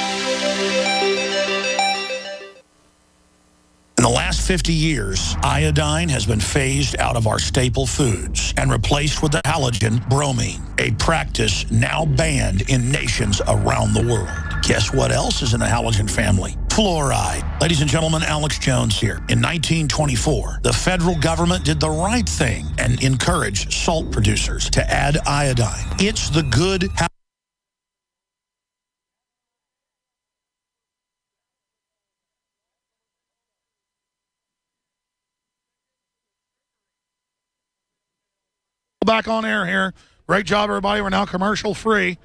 In the last 50 years, iodine has been phased out of our staple foods and replaced with the halogen bromine, a practice now banned in nations around the world. Guess what else is in the halogen family? Fluoride. Ladies and gentlemen, Alex Jones here. In 1924, the federal government did the right thing and encouraged salt producers to add iodine. It's the good back on air here. Great job, everybody. We're now commercial free.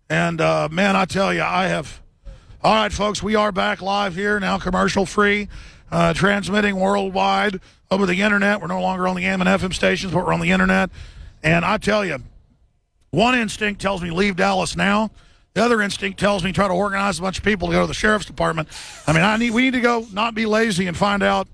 And, man, I tell you, all right, folks, we are back live here, now commercial free, transmitting worldwide over the internet. We're no longer on the AM and FM stations, but we're on the internet. And I tell you, one instinct tells me leave Dallas now. The other instinct tells me try to organize a bunch of people to go to the sheriff's department. I mean, we need to go, not be lazy, and find out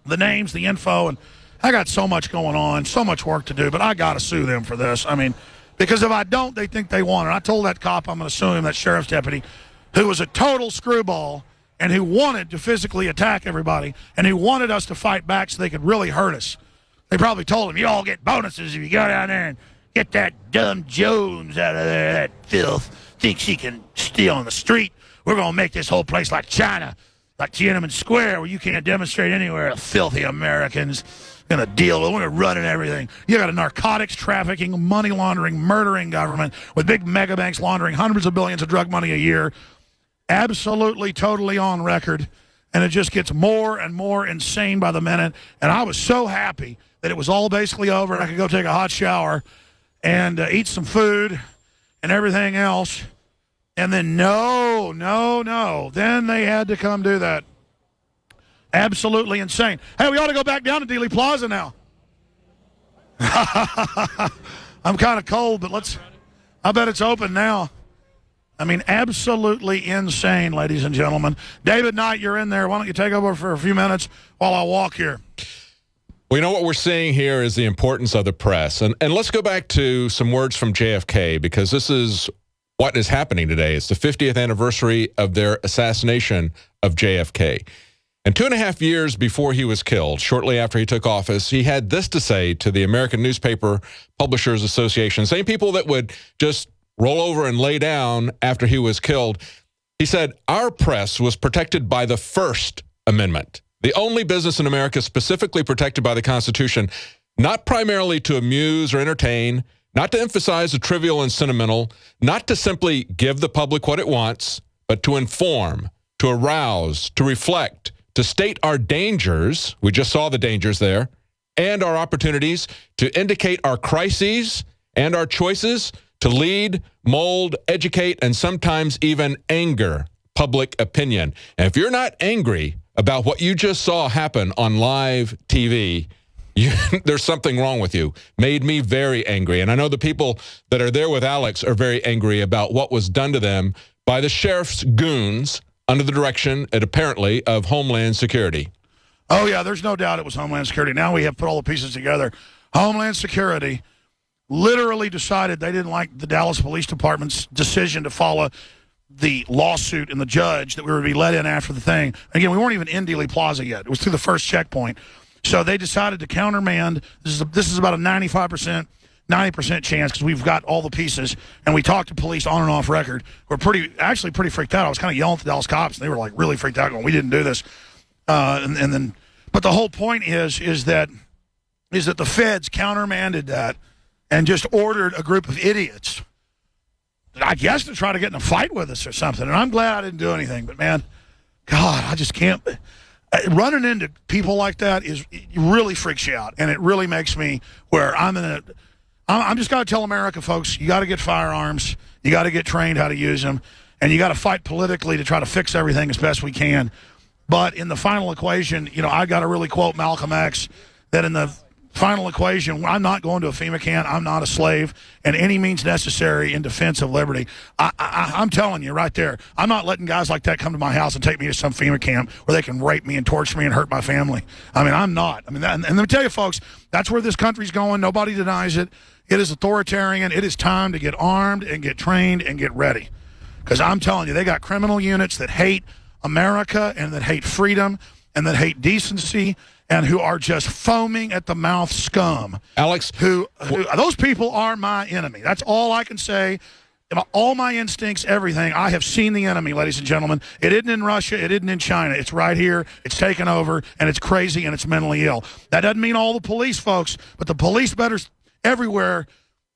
the names, the info, and I got so much going on, so much work to do, but I got to sue them for this. I mean, because if I don't, they think they won. And I told that cop I'm going to sue him, that sheriff's deputy, who was a total screwball and who wanted to physically attack everybody and who wanted us to fight back so they could really hurt us. They probably told him, you all get bonuses if you go down there and get that dumb Jones out of there, that filth, thinks he can steal on the street we're going to make this whole place like China, like Tiananmen Square, where you can't demonstrate anywhere. Filthy Americans going to deal with. We're going to run and everything. You got a narcotics trafficking, money laundering, murdering government with big mega banks laundering hundreds of billions of drug money a year. Absolutely, totally on record. And it just gets more and more insane by the minute. And I was so happy that it was all basically over and I could go take a hot shower and eat some food and everything else. And then no. Then they had to come do that. Absolutely insane. Hey, we ought to go back down to Dealey Plaza now. I'm kind of cold, but I bet it's open now. I mean, absolutely insane, ladies and gentlemen. David Knight, you're in there. Why don't you take over for a few minutes while I walk here? Well, you know what we're seeing here is the importance of the press. And let's go back to some words from JFK, because this is what is happening today. It's the 50th anniversary of their assassination of JFK. And 2.5 years before he was killed, shortly after he took office, he had this to say to the American Newspaper Publishers Association, same people that would just roll over and lay down after he was killed. He said, "Our press was protected by the First Amendment, the only business in America specifically protected by the Constitution, not primarily to amuse or entertain, not to emphasize the trivial and sentimental, not to simply give the public what it wants, but to inform, to arouse, to reflect, to state our dangers," we just saw the dangers there, "and our opportunities, to indicate our crises and our choices, to lead, mold, educate, and sometimes even anger public opinion." And if you're not angry about what you just saw happen on live TV, there's something wrong with you. Made me very angry. And I know the people that are there with Alex are very angry about what was done to them by the sheriff's goons under the direction, apparently, of Homeland Security. Oh, yeah, there's no doubt it was Homeland Security. Now we have put all the pieces together. Homeland Security literally decided they didn't like the Dallas Police Department's decision to follow the lawsuit and the judge that we were to be let in after the thing. Again, we weren't even in Dealey Plaza yet. It was through the first checkpoint. So they decided to countermand. This is about a 95%, 90% chance, because we've got all the pieces, and we talked to police on and off record. We're actually pretty freaked out. I was kind of yelling at the Dallas cops, and they were like really freaked out, going, "We didn't do this." But the whole point is that the feds countermanded that and just ordered a group of idiots, I guess, to try to get in a fight with us or something. And I'm glad I didn't do anything. But, man, God, I just can't. Running into people like that it really freaks you out. And it really makes me where I'm just got to tell America, folks, you got to get firearms. You got to get trained how to use them. And you got to fight politically to try to fix everything as best we can. But in the final equation, I got to really quote Malcolm X, that in the final equation, I'm not going to a FEMA camp. I'm not a slave, and any means necessary in defense of liberty. I'm telling you right there, I'm not letting guys like that come to my house and take me to some FEMA camp where they can rape me and torture me and hurt my family. I mean, I'm not. And let me tell you, folks, that's where this country's going. Nobody denies it. It is authoritarian. It is time to get armed and get trained and get ready. Because I'm telling you, they got criminal units that hate America and that hate freedom and that hate decency, and who are just foaming at the mouth scum. Alex, who those people are my enemy. That's all I can say. All my instincts, everything. I have seen the enemy, ladies and gentlemen. It isn't in Russia. It isn't in China. It's right here. It's taken over, and it's crazy, and it's mentally ill. That doesn't mean all the police, folks, but the police better everywhere,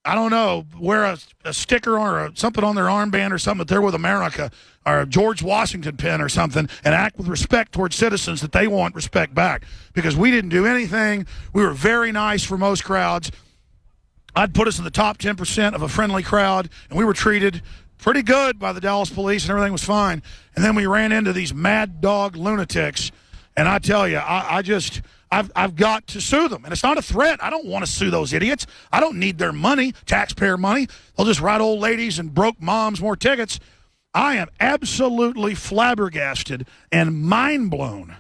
I don't know, wear a sticker or something on their armband or something that they're with America, or a George Washington pen or something, and act with respect towards citizens that they want respect back. Because we didn't do anything. We were very nice for most crowds. I'd put us in the top 10% of a friendly crowd, and we were treated pretty good by the Dallas police, and everything was fine. And then we ran into these mad dog lunatics, and I tell you, I've got to sue them. And it's not a threat. I don't want to sue those idiots. I don't need their money, taxpayer money. They'll just write old ladies and broke moms more tickets. I am absolutely flabbergasted and mind blown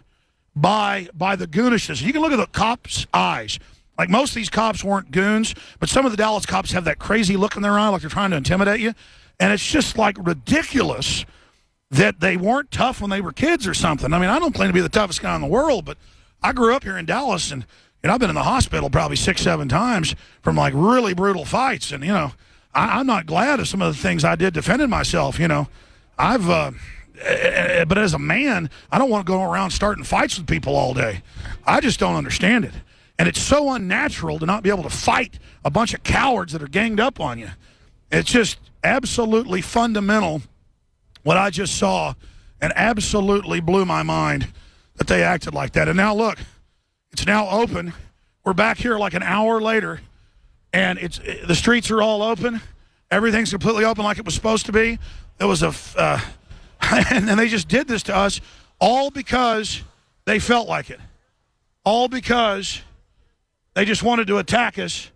by the goonishness. You can look at the cops' eyes. Like, most of these cops weren't goons, but some of the Dallas cops have that crazy look in their eye like they're trying to intimidate you. And it's just, like, ridiculous that they weren't tough when they were kids or something. I mean, I don't claim to be the toughest guy in the world, but I grew up here in Dallas, and I've been in the hospital probably 6-7 times from, like, really brutal fights. And, I'm not glad of some of the things I did defending myself. but as a man, I don't want to go around starting fights with people all day. I just don't understand it. And it's so unnatural to not be able to fight a bunch of cowards that are ganged up on you. It's just absolutely fundamental what I just saw, and absolutely blew my mind that they acted like that. And now look, it's now open. We're back here like an hour later, and the streets are all open. Everything's completely open like it was supposed to be. There was and they just did this to us all because they felt like it. All because they just wanted to attack us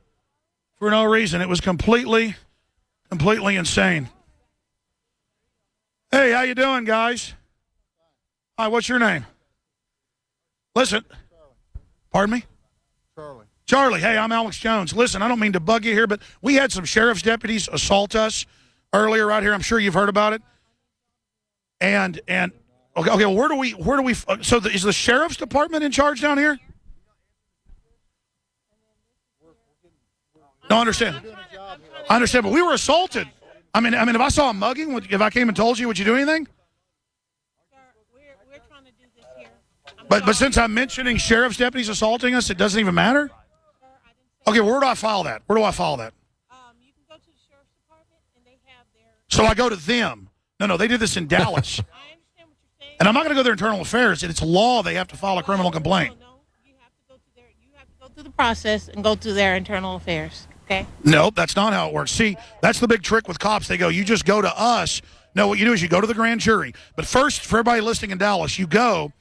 for no reason. It was completely insane. Hey, how you doing, guys? Hi, what's your name? Listen. Pardon me? Charlie. Hey, I'm Alex Jones. Listen, I don't mean to bug you here, but we had some sheriff's deputies assault us earlier right here. I'm sure you've heard about it. And okay, where do we? So is the sheriff's department in charge down here? No, I understand. But we were assaulted. I mean, if I saw a mugging, if I came and told you, would you do anything? We're trying to do this here. But since I'm mentioning sheriff's deputies assaulting us, it doesn't even matter? Okay, where do I file that? You can go to the sheriff's department, and they have their... So I go to them. No, they did this in Dallas. I understand what you're saying. And I'm not going to go to their internal affairs. It's law they have to file a criminal complaint. No, you have to go through the process and go through their internal affairs, okay? Nope, that's not how it works. See, that's the big trick with cops. They go, you just go to us. No, what you do is you go to the grand jury. But first, for everybody listening in Dallas, you go,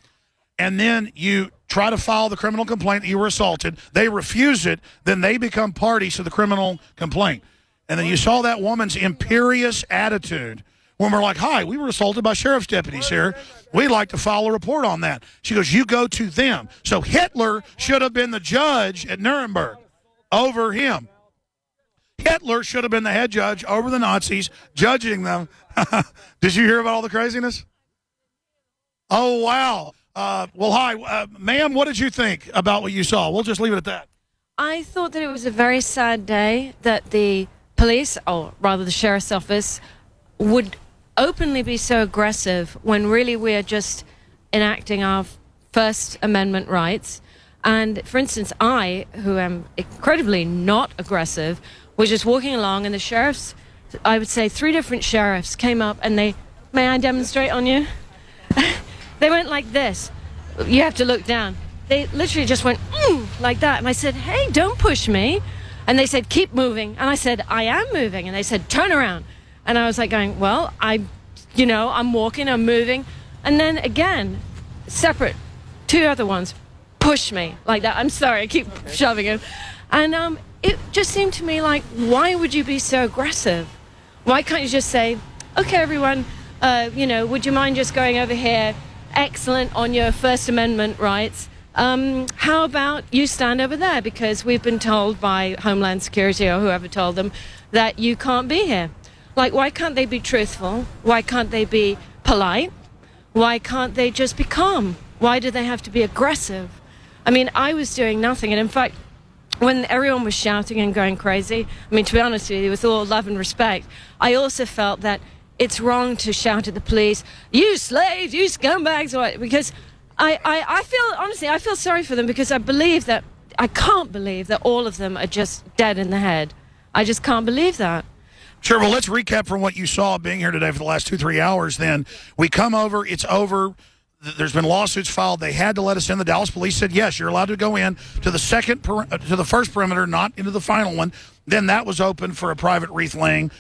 and then you try to file the criminal complaint that you were assaulted. They refuse it. Then they become parties to the criminal complaint. And then you saw that woman's imperious attitude when we're like, hi, we were assaulted by sheriff's deputies here. We'd like to file a report on that. She goes, you go to them. So Hitler should have been the judge at Nuremberg over him. Hitler should have been the head judge over the Nazis, judging them. Did you hear about all the craziness? Oh, wow. Well, hi, ma'am, what did you think about what you saw? We'll just leave it at that. I thought that it was a very sad day that the police, or rather the sheriff's office, would openly be so aggressive when really we're just enacting our First Amendment rights. And, for instance, I, who am incredibly not aggressive, was just walking along, and the sheriffs, I would say 3 different sheriffs came up, and they, may I demonstrate on you? They went like this. You have to look down. They literally just went like that. And I said, hey, don't push me. And they said, keep moving. And I said, I am moving. And they said, turn around. And I was like going, well, I'm walking, I'm moving. And then again, separate, 2 other ones push me like that. I'm sorry, I keep shoving him. And it just seemed to me like, why would you be so aggressive? Why can't you just say, okay, everyone, would you mind just going over here? Excellent on your First Amendment rights. How about you stand over there? Because we've been told by Homeland Security or whoever told them that you can't be here. Like, why can't they be truthful? Why can't they be polite? Why can't they just be calm? Why do they have to be aggressive? I mean, I was doing nothing. And in fact, when everyone was shouting and going crazy, I mean, to be honest with you, with all love and respect, I also felt that it's wrong to shout at the police, you slaves, you scumbags, because I feel, honestly, I feel sorry for them, because I can't believe that all of them are just dead in the head. I just can't believe that. Sure, well, let's recap from what you saw being here today for the last 2-3 hours then. We come over, it's over. There's been lawsuits filed. They had to let us in. The Dallas police said, yes, you're allowed to go in to the first perimeter, not into the final one. Then that was open for a private wreath laying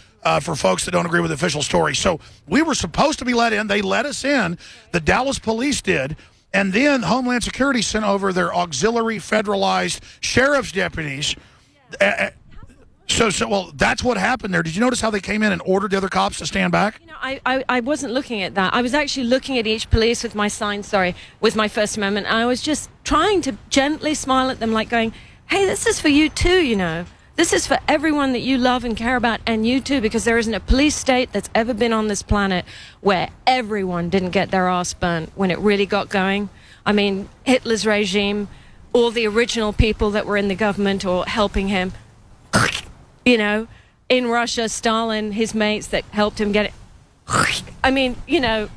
for folks that don't agree with the official story. So we were supposed to be let in. They let us in. The Dallas police did. And then Homeland Security sent over their auxiliary federalized sheriff's deputies. Well, that's what happened there. Did you notice how they came in and ordered the other cops to stand back? You know, I wasn't looking at that. I was actually looking at each police with my sign, with my First Amendment. And I was just trying to gently smile at them, like going, hey, this is for you too, you know. This is for everyone that you love and care about, and you too, because there isn't a police state that's ever been on this planet where everyone didn't get their ass burnt when it really got going. I mean, Hitler's regime, all the original people that were in the government or helping him, you know, in Russia, Stalin, his mates that helped him get it. I mean, you know,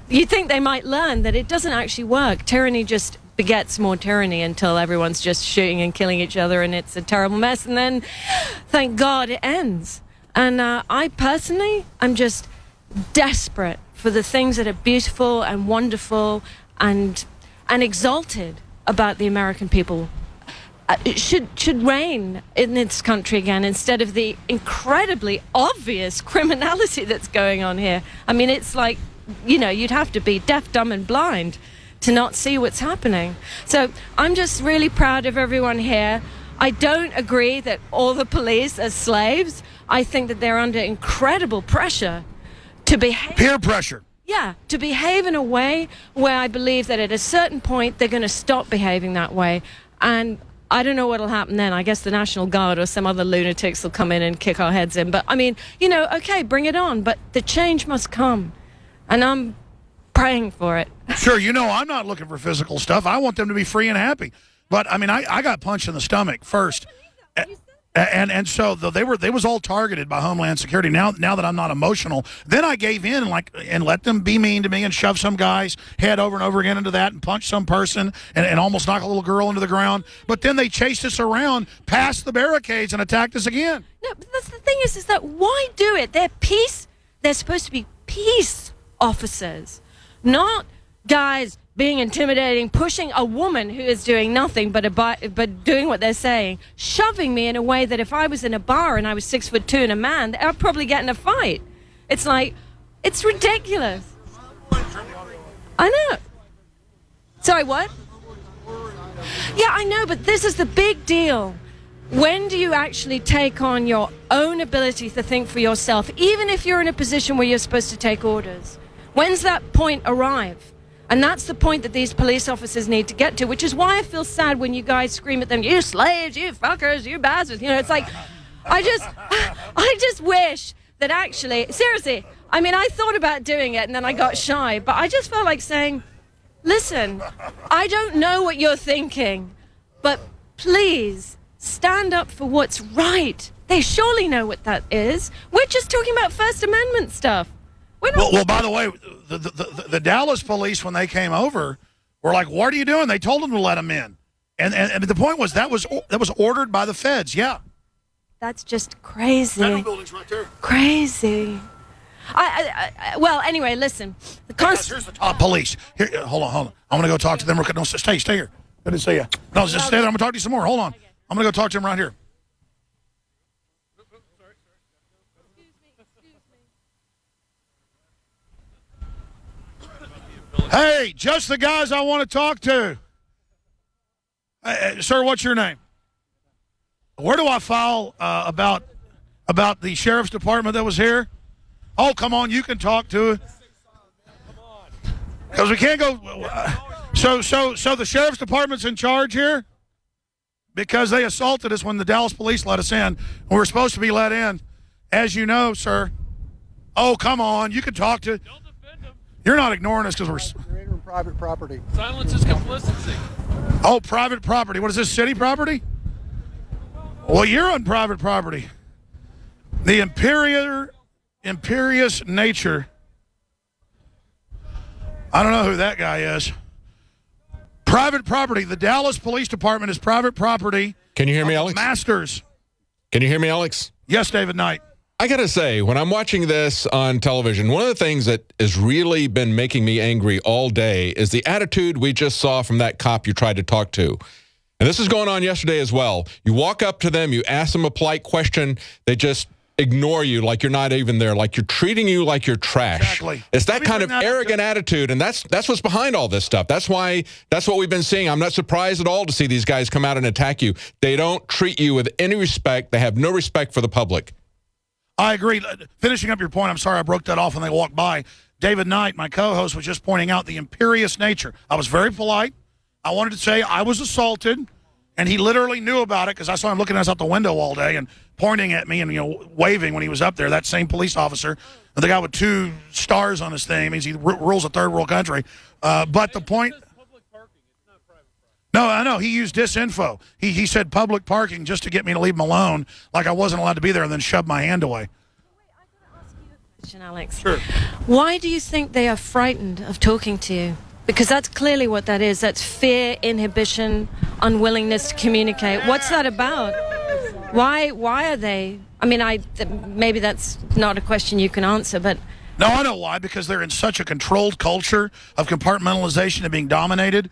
you think they might learn that it doesn't actually work. Tyranny just begets more tyranny until everyone's just shooting and killing each other, and it's a terrible mess. And then, thank God, it ends. And I personally, I'm just desperate for the things that are beautiful and wonderful and exalted about the American people. It should reign in this country again, instead of the incredibly obvious criminality that's going on here. I mean, it's like, you know, you'd have to be deaf, dumb, and blind to not see what's happening. So I'm just really proud of everyone here. I don't agree that all the police are slaves. I think that they're under incredible pressure to behave. Peer pressure. Yeah, to behave in a way where I believe that at a certain point they're going to stop behaving that way. And I don't know what'll happen then. I guess the National Guard or some other lunatics will come in and kick our heads in. But, I mean, you know, okay, bring it on. But the change must come. And I'm praying for it. Sure, you know, I'm not looking for physical stuff. I want them to be free and happy. But, I mean, I got punched in the stomach first. And so they was all targeted by Homeland Security. Now that I'm not emotional, then I gave in and let them be mean to me and shove some guy's head over and over again into that and punch some person and almost knock a little girl into the ground. But then they chased us around past the barricades and attacked us again. No, but that's the thing is that why do it? They're supposed to be peace officers, not guys being intimidating, pushing a woman who is doing nothing but doing what they're saying, shoving me in a way that if I was in a bar and I was 6'2" and a man, I'd probably get in a fight. It's like, it's ridiculous. I know. Sorry, what? Yeah, I know, but this is the big deal. When do you actually take on your own ability to think for yourself, even if you're in a position where you're supposed to take orders? When's that point arrive? And that's the point that these police officers need to get to, which is why I feel sad when you guys scream at them, you slaves, you fuckers, you bastards. You know, it's like, I just wish that actually, seriously, I mean, I thought about doing it and then I got shy, but I just felt like saying, listen, I don't know what you're thinking, but please stand up for what's right. They surely know what that is. We're just talking about First Amendment stuff. Well, by the way, the Dallas police, when they came over, were like, what are you doing? They told them to let them in. And the point was that was ordered by the feds, yeah. That's just crazy. Federal building's right there. Crazy. Well, anyway, listen. Here's the top police. Here, hold on. I'm going to go talk to them. No, stay here. Good to see you. No, just stay there. I'm going to talk to you some more. Hold on. I'm going to go talk to them right here. Hey, just the guys I want to talk to. Sir, what's your name? Where do I file about the sheriff's department that was here? Oh, come on, you can talk to it. Because we can't go. So the sheriff's department's in charge here because they assaulted us when the Dallas police let us in. We were supposed to be let in, as you know, sir. Oh, come on, you can talk to. You're not ignoring us because You're entering private property. Silence is complicity. Oh, private property. What is this, city property? Well, you're on private property. The imperious nature. I don't know who that guy is. Private property. The Dallas Police Department is private property. Can you hear me, Alex? Masters. Can you hear me, Alex? Yes, David Knight. I got to say, when I'm watching this on television, one of the things that has really been making me angry all day is the attitude we just saw from that cop you tried to talk to. And this is going on yesterday as well. You walk up to them, you ask them a polite question, they just ignore you like you're not even there, like you're treating you like you're trash. Exactly. It's that kind of arrogant attitude, and that's what's behind all this stuff. That's what we've been seeing. I'm not surprised at all to see these guys come out and attack you. They don't treat you with any respect. They have no respect for the public. I agree. Finishing up your point, I'm sorry I broke that off when they walked by. David Knight, my co-host, was just pointing out the imperious nature. I was very polite. I wanted to say I was assaulted, and he literally knew about it because I saw him looking at us out the window all day and pointing at me and waving when he was up there. That same police officer, the guy with 2 stars on his thing, means he rules a third world country. But the point. No, I know. He used disinfo. He said public parking just to get me to leave him alone, like I wasn't allowed to be there, and then shoved my hand away. question, Alex. Sure. Why do you think they are frightened of talking to you? Because that's clearly what that is. That's fear, inhibition, unwillingness to communicate. What's that about? Why are they? I mean, maybe that's not a question you can answer, but... No, I know why. Because they're in such a controlled culture of compartmentalization and being dominated.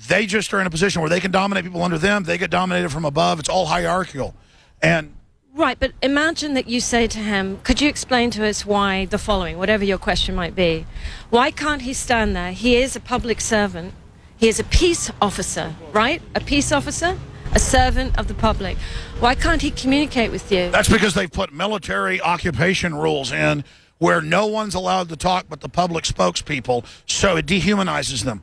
They just are in a position where they can dominate people under them. They get dominated from above. It's all hierarchical. And... Right, but imagine that you say to him, could you explain to us why the following, whatever your question might be. Why can't he stand there? He is a public servant. He is a peace officer, right? A peace officer, a servant of the public. Why can't he communicate with you? That's because they've put military occupation rules in where no one's allowed to talk but the public spokespeople, so it dehumanizes them.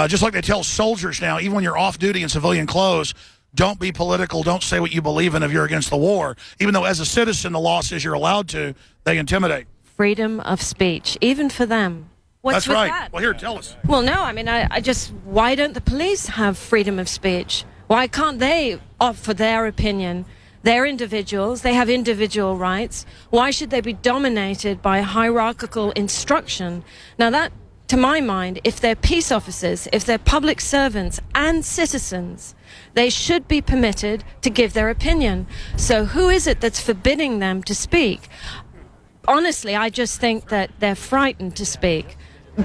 Just like they tell soldiers now, even when you're off duty in civilian clothes, don't be political, don't say what you believe in if you're against the war. Even though as a citizen the law says you're allowed to, they intimidate. Freedom of speech, even for them. What's That's right. That? Well, here, tell us. Well, no, I mean, I just, why don't the police have freedom of speech? Why can't they offer their opinion? They're individuals, they have individual rights. Why should they be dominated by hierarchical instruction? Now that, to my mind, if they're peace officers, if they're public servants and citizens, they should be permitted to give their opinion. So who is it that's forbidding them to speak? Honestly, I just think that they're frightened to speak,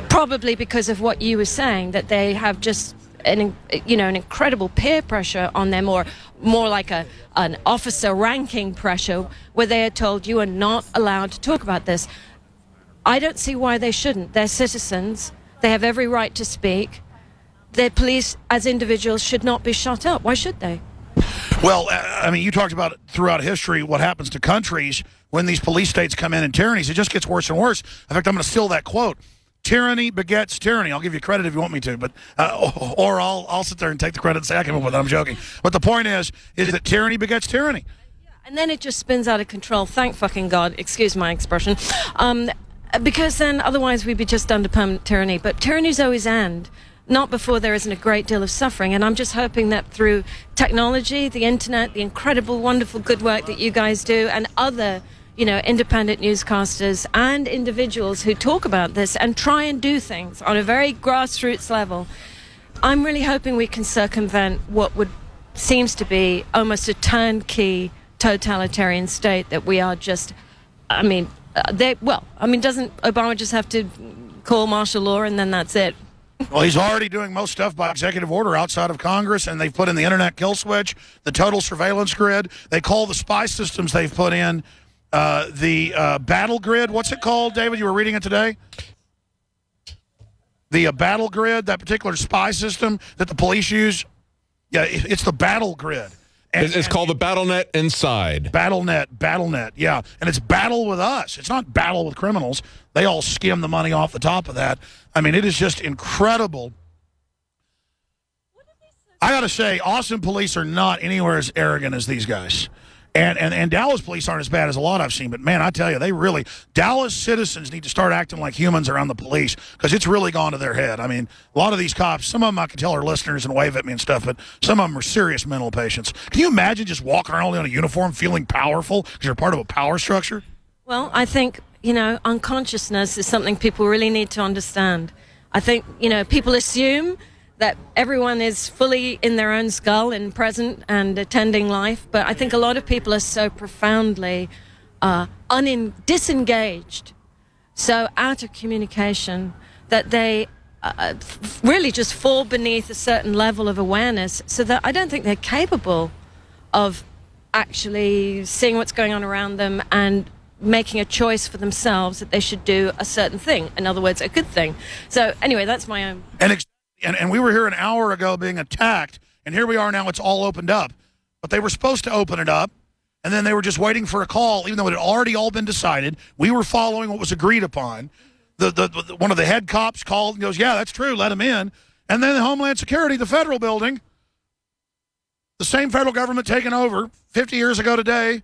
probably because of what you were saying, that they have just an incredible peer pressure on them, or more like an officer ranking pressure, where they are told you are not allowed to talk about this. I don't see why they shouldn't. They're citizens. They have every right to speak. Their police, as individuals, should not be shut up. Why should they? Well, I mean, you talked about throughout history what happens to countries when these police states come in and tyrannies. It just gets worse and worse. In fact, I'm going to steal that quote. Tyranny begets tyranny. I'll give you credit if you want me to, but or I'll sit there and take the credit and say I came up with it. I'm joking. But the point is that tyranny begets tyranny. And then it just spins out of control. Thank fucking God. Excuse my expression. Because then otherwise we'd be just under permanent tyranny. But tyrannies always end, not before there isn't a great deal of suffering. And I'm just hoping that through technology, the internet, the incredible, wonderful, good work that you guys do, and other, independent newscasters and individuals who talk about this and try and do things on a very grassroots level, I'm really hoping we can circumvent what seems to be almost a turnkey totalitarian state that we are just, doesn't Obama just have to call martial law and then that's it? Well, he's already doing most stuff by executive order outside of Congress, and they've put in the internet kill switch, the total surveillance grid. They call the spy systems they've put in the battle grid. What's it called, David? You were reading it today? The battle grid, that particular spy system that the police use. Yeah, it's the battle grid. It's called the BattleNet Inside. BattleNet, yeah. And it's battle with us. It's not battle with criminals. They all skim the money off the top of that. I mean, it is just incredible. I got to say, Austin police are not anywhere as arrogant as these guys. And Dallas police aren't as bad as a lot I've seen. But, man, I tell you, Dallas citizens need to start acting like humans around the police because it's really gone to their head. I mean, a lot of these cops, some of them I can tell are listeners and wave at me and stuff, but some of them are serious mental patients. Can you imagine just walking around only on a uniform feeling powerful because you're part of a power structure? Well, I think, unconsciousness is something people really need to understand. I think, people assume that everyone is fully in their own skull and present and attending life. But I think a lot of people are so profoundly disengaged, so out of communication, that they really just fall beneath a certain level of awareness, so that I don't think they're capable of actually seeing what's going on around them and making a choice for themselves that they should do a certain thing. In other words, a good thing. So anyway, that's my own... And we were here an hour ago being attacked, and here we are now, it's all opened up. But they were supposed to open it up, and then they were just waiting for a call, even though it had already all been decided. We were following what was agreed upon. One of the head cops called and goes, yeah, that's true, let him in. And then the Homeland Security, the federal building, the same federal government taken over 50 years ago today,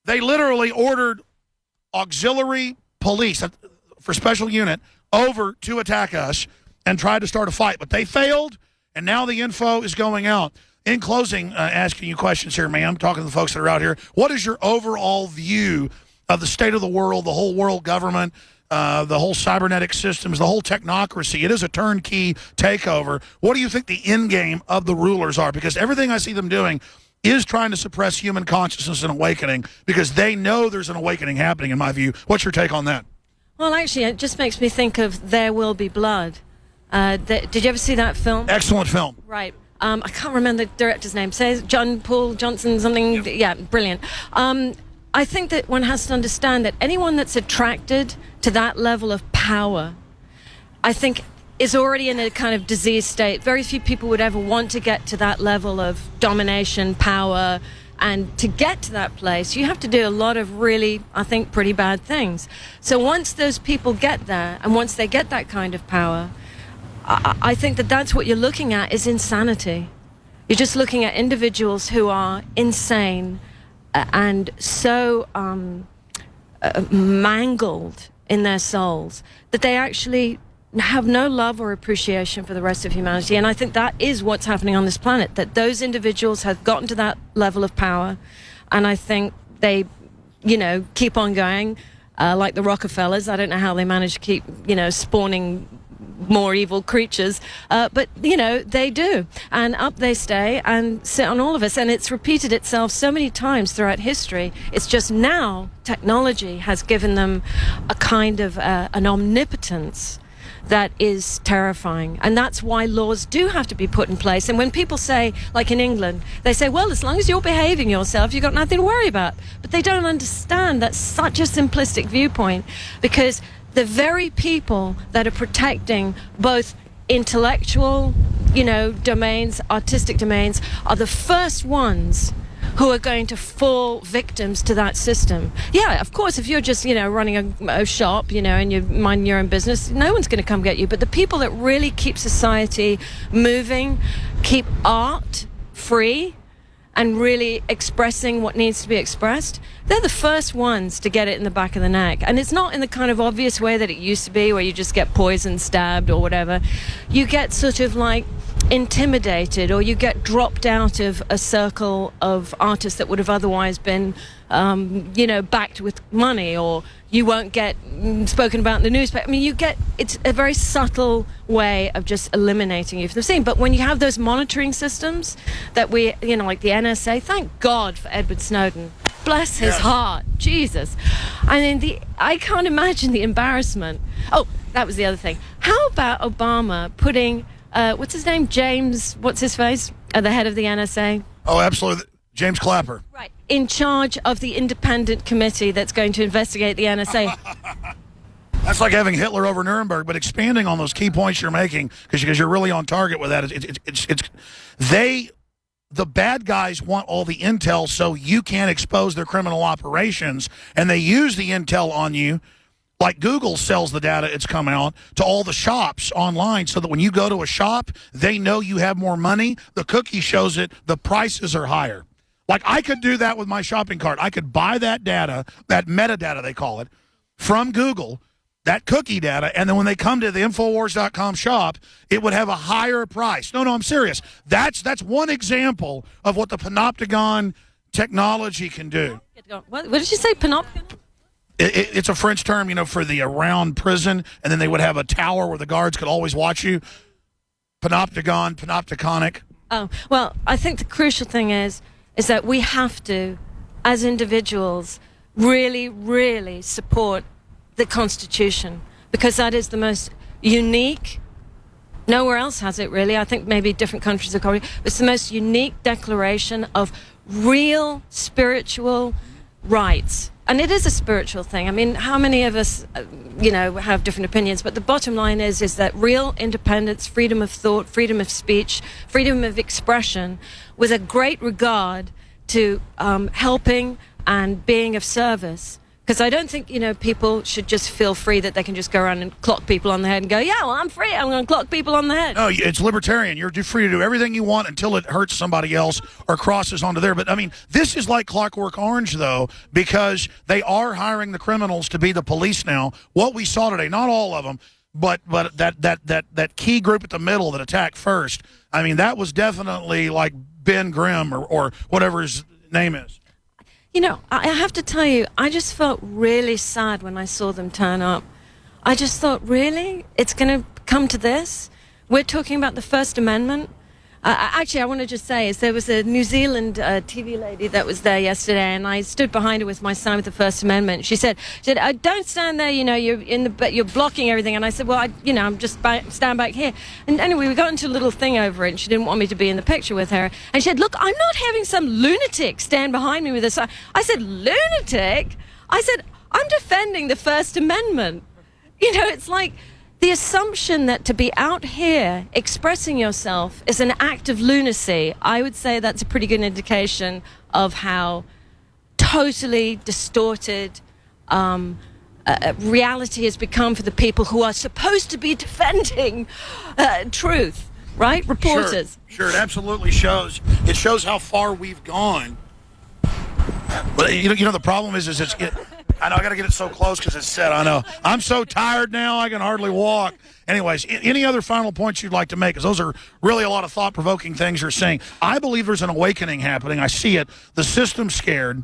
they literally ordered auxiliary police for special unit over to attack us and tried to start a fight, but they failed, and now the info is going out. In closing, asking you questions here, ma'am, talking to the folks that are out here, what is your overall view of the state of the world, the whole world government, the whole cybernetic systems, the whole technocracy. It is a turnkey takeover. What do you think the end game of the rulers are? Because everything I see them doing is trying to suppress human consciousness and awakening, because they know there's an awakening happening, in my view. What's your take on that? Well, actually, it just makes me think of There Will Be Blood. Did you ever see that film? Excellent film. Right. I can't remember the director's name. Say John Paul Johnson something. Yeah, brilliant. I think that one has to understand that anyone that's attracted to that level of power, I think, is already in a kind of diseased state. Very few people would ever want to get to that level of domination, power, and to get to that place, you have to do a lot of really, I think, pretty bad things. So once those people get there, and once they get that kind of power, I think that that's what you're looking at is insanity. You're just looking at individuals who are insane and so mangled in their souls that they actually have no love or appreciation for the rest of humanity. And I think that is what's happening on this planet, that those individuals have gotten to that level of power, and I think they, keep on going, like the Rockefellers. I don't know how they manage to keep, spawning more evil creatures, but they do, and up they stay and sit on all of us, and it's repeated itself so many times throughout history. It's just now technology has given them a kind of an omnipotence that is terrifying, and that's why laws do have to be put in place. And when people say, like in England, they say, well, as long as you're behaving yourself, you've got nothing to worry about. But they don't understand that's such a simplistic viewpoint, because the very people that are protecting both intellectual, domains, artistic domains, are the first ones who are going to fall victims to that system. Yeah, of course, if you're just, running a shop, and you mind your own business, no one's going to come get you. But the people that really keep society moving, keep art free, and really expressing what needs to be expressed, they're the first ones to get it in the back of the neck. And it's not in the kind of obvious way that it used to be, where you just get poisoned, stabbed, or whatever. You get sort of like intimidated, or you get dropped out of a circle of artists that would have otherwise been, backed with money, or you won't get spoken about in the newspaper. I mean, it's a very subtle way of just eliminating you from the scene. But when you have those monitoring systems that we, like the NSA, thank God for Edward Snowden. Bless his heart. Jesus. I mean, I can't imagine the embarrassment. Oh, that was the other thing. How about Obama putting, what's his name? James, what's his face? The head of the NSA? Oh, absolutely. James Clapper. Right. In charge of the independent committee that's going to investigate the NSA. That's like having Hitler over Nuremberg, but expanding on those key points you're making, because you're really on target with that. The bad guys want all the intel so you can't expose their criminal operations, and they use the intel on you, like Google sells the data it's coming out to all the shops online, so that when you go to a shop, they know you have more money. The cookie shows it, the prices are higher. Like, I could do that with my shopping cart. I could buy that data, that metadata they call it, from Google, that cookie data, and then when they come to the Infowars.com shop, it would have a higher price. No, I'm serious. That's one example of what the panopticon technology can do. What did you say, panopticon? It's a French term, for the around prison, and then they would have a tower where the guards could always watch you. Panopticon, panopticonic. Oh, well, I think the crucial thing is that we have to, as individuals, really, really support the Constitution, because that is the most unique. Nowhere else has it, really. I think maybe different countries have copied it. It's the most unique declaration of real spiritual rights. And it is a spiritual thing. I mean, how many of us, have different opinions? But the bottom line is that real independence, freedom of thought, freedom of speech, freedom of expression, with a great regard to helping and being of service. Because I don't think, people should just feel free that they can just go around and clock people on the head and go, yeah, well, I'm free. I'm going to clock people on the head. No, it's libertarian. You're free to do everything you want until it hurts somebody else or crosses onto there. But, I mean, this is like Clockwork Orange, though, because they are hiring the criminals to be the police now. What we saw today, not all of them, but that key group at the middle that attacked first, I mean, that was definitely like Ben Grimm or whatever his name is. you know, I have to tell you, I just felt really sad when I saw them turn up. I just thought, really? It's going to come to this? We're talking about the First Amendment? Actually, I want to just say, is there was a New Zealand TV lady that was there yesterday, and I stood behind her with my sign with the First Amendment. She said, "Don't stand there. You know, you're blocking everything." And I said, "Well, I'm just stand back here." And anyway, we got into a little thing over it, and she didn't want me to be in the picture with her. And she said, "Look, I'm not having some lunatic stand behind me with a sign." I said, "Lunatic?" I said, "I'm defending the First Amendment." You know, it's like the assumption that to be out here expressing yourself is an act of lunacy. I would say that's a pretty good indication of how totally distorted reality has become for the people who are supposed to be defending truth, right? Reporters. Sure, it absolutely shows. It shows how far we've gone. But you know the problem is I know I got to get it so close because it's set. I know I'm so tired now I can hardly walk. Anyways, any other final points you'd like to make? Because those are really a lot of thought-provoking things you're saying. I believe there's an awakening happening. I see it. The system's scared,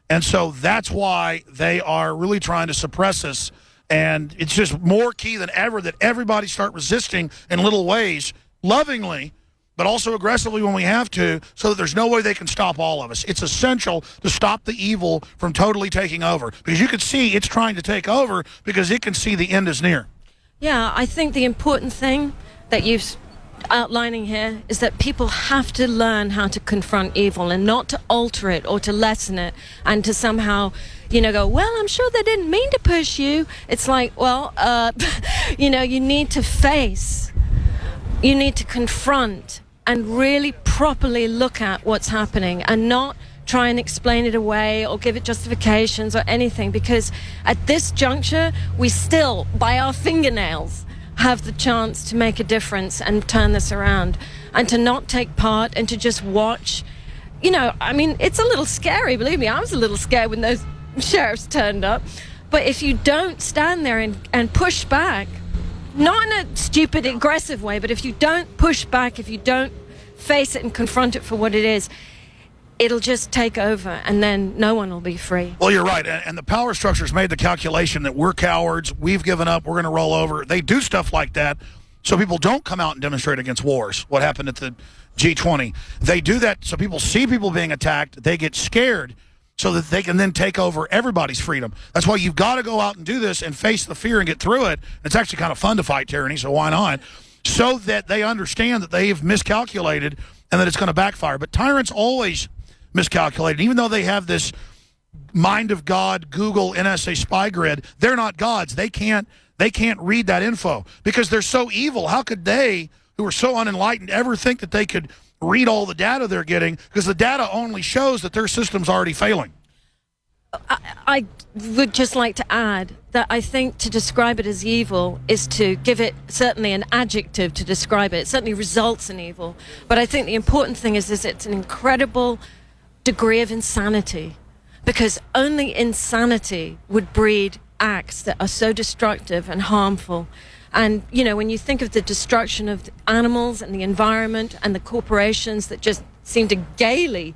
and so that's why they are really trying to suppress us. And it's just more key than ever that everybody start resisting in little ways, lovingly, but also aggressively when we have to, so that there's no way they can stop all of us. It's essential to stop the evil from totally taking over, because you can see it's trying to take over because it can see the end is near. Yeah, I think the important thing that you're outlining here is that people have to learn how to confront evil and not to alter it or to lessen it and to somehow, you know, go, well, I'm sure they didn't mean to push you. It's like, well, you know, you need to face, you need to confront and really properly look at what's happening and not try and explain it away or give it justifications or anything, because at this juncture, we still, by our fingernails, have the chance to make a difference and turn this around, and to not take part and to just watch. You know, I mean, it's a little scary, believe me. I was a little scared when those sheriffs turned up. But if you don't stand there and push back, not in a stupid, aggressive way, but if you don't push back, if you don't face it and confront it for what it is, it'll just take over, and then no one will be free. Well, you're right, and the power structure's made the calculation that we're cowards, we've given up, we're going to roll over. They do stuff like that so people don't come out and demonstrate against wars. What happened at the G20? They do that so people see people being attacked, they get scared, so that they can then take over everybody's freedom. That's why you've got to go out and do this and face the fear and get through it. It's actually kind of fun to fight tyranny, so why not? So that they understand that they've miscalculated and that it's going to backfire. But tyrants always miscalculated. Even though they have this mind of God, Google, NSA spy grid, they're not gods. They can't read that info because they're so evil. How could they, who are so unenlightened, ever think that they could read all the data they're getting, because the data only shows that their system's already failing? I would just like to add that I think to describe it as evil is to give it certainly an adjective to describe it. It certainly results in evil. But I think the important thing is it's an incredible degree of insanity, because only insanity would breed acts that are so destructive and harmful. And, you know, when you think of the destruction of the animals and the environment and the corporations that just seem to gaily,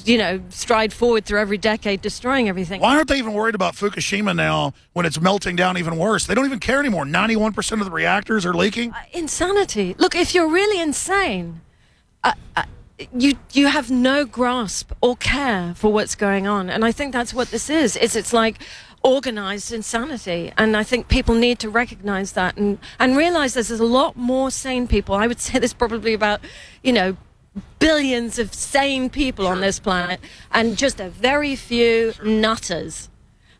you know, stride forward through every decade, destroying everything. Why aren't they even worried about Fukushima now when it's melting down even worse? They don't even care anymore. 91% of the reactors are leaking. Insanity. Look, if you're really insane, you have no grasp or care for what's going on. And I think that's what this is. It's like organized insanity. And I think people need to recognize that and realize there's a lot more sane people. I would say there's probably about, you know, billions of sane people on this planet, and just a very few nutters.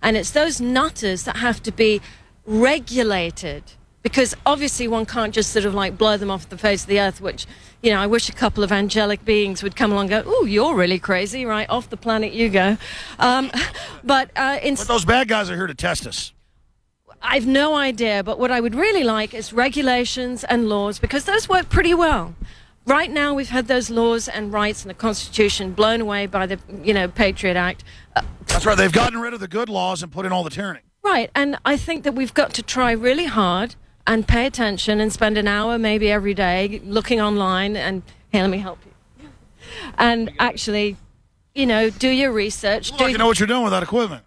And it's those nutters that have to be regulated, because obviously one can't just sort of like blow them off the face of the earth, which, you know, I wish a couple of angelic beings would come along and go, "Ooh, you're really crazy, right, off the planet you go." But those bad guys are here to test us. I've no idea, but what I would really like is regulations and laws, because those work pretty well. Right now, we've had those laws and rights and the Constitution blown away by the, you know, Patriot Act. That's right. They've gotten rid of the good laws and put in all the tyranny. Right. And I think that we've got to try really hard and pay attention and spend an hour maybe every day looking online and, hey, let me help you. And actually do your research. Look, you know what you're doing with that equipment.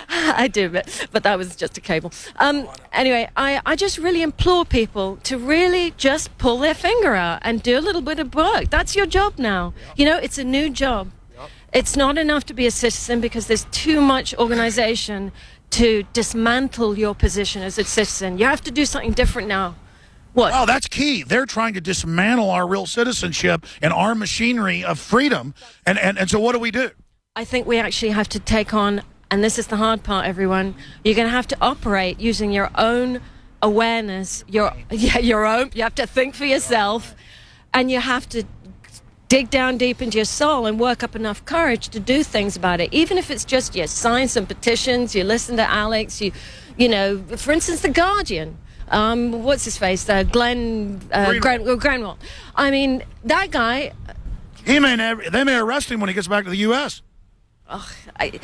I do, but that was just a cable. Anyway, I just really implore people to really just pull their finger out and do a little bit of work. That's your job now. It's a new job. It's not enough to be a citizen because there's too much organization to dismantle your position as a citizen. You have to do something different now. What? Oh, that's key. They're trying to dismantle our real citizenship and our machinery of freedom. And so what do we do? I think we actually have to take on, and this is the hard part, everyone, you're going to have to operate using your own awareness, your own, you have to think for yourself, and you have to dig down deep into your soul and work up enough courage to do things about it. Even if it's just you sign some petitions, you listen to Alex, for instance, The Guardian. What's his face? Granwell. I mean, that guy. They may arrest him when he gets back to the U.S. I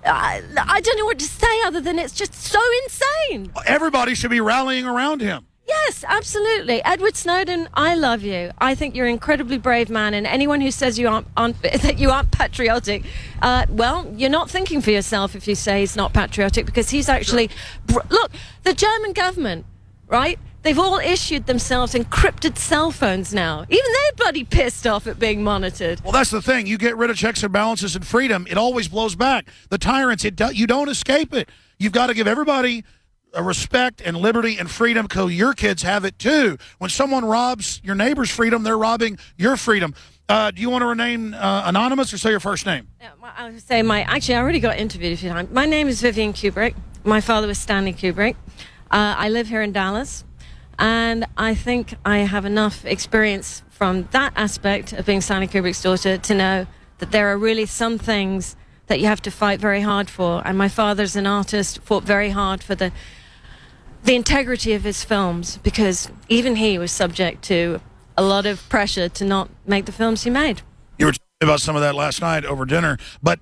don't know what to say other than it's just so insane. Everybody should be rallying around him. Yes, absolutely. Edward Snowden, I love you. I think you're an incredibly brave man, and anyone who says that you aren't patriotic, well, you're not thinking for yourself if you say he's not patriotic, because he's actually... Look, the German government, right? They've all issued themselves encrypted cell phones now. Even they're bloody pissed off at being monitored. Well, that's the thing. You get rid of checks and balances and freedom, it always blows back. The tyrants, you don't escape it. You've got to give everybody a respect and liberty and freedom, because your kids have it too. When someone robs your neighbor's freedom, they're robbing your freedom. Do you want to remain anonymous or say your first name? I would say actually, I already got interviewed a few times. My name is Vivian Kubrick. My father was Stanley Kubrick. I live here in Dallas, and I think I have enough experience from that aspect of being Stanley Kubrick's daughter to know that there are really some things that you have to fight very hard for. And my father's an artist, fought very hard for the integrity of his films, because even he was subject to a lot of pressure to not make the films he made. You were talking about some of that last night over dinner, but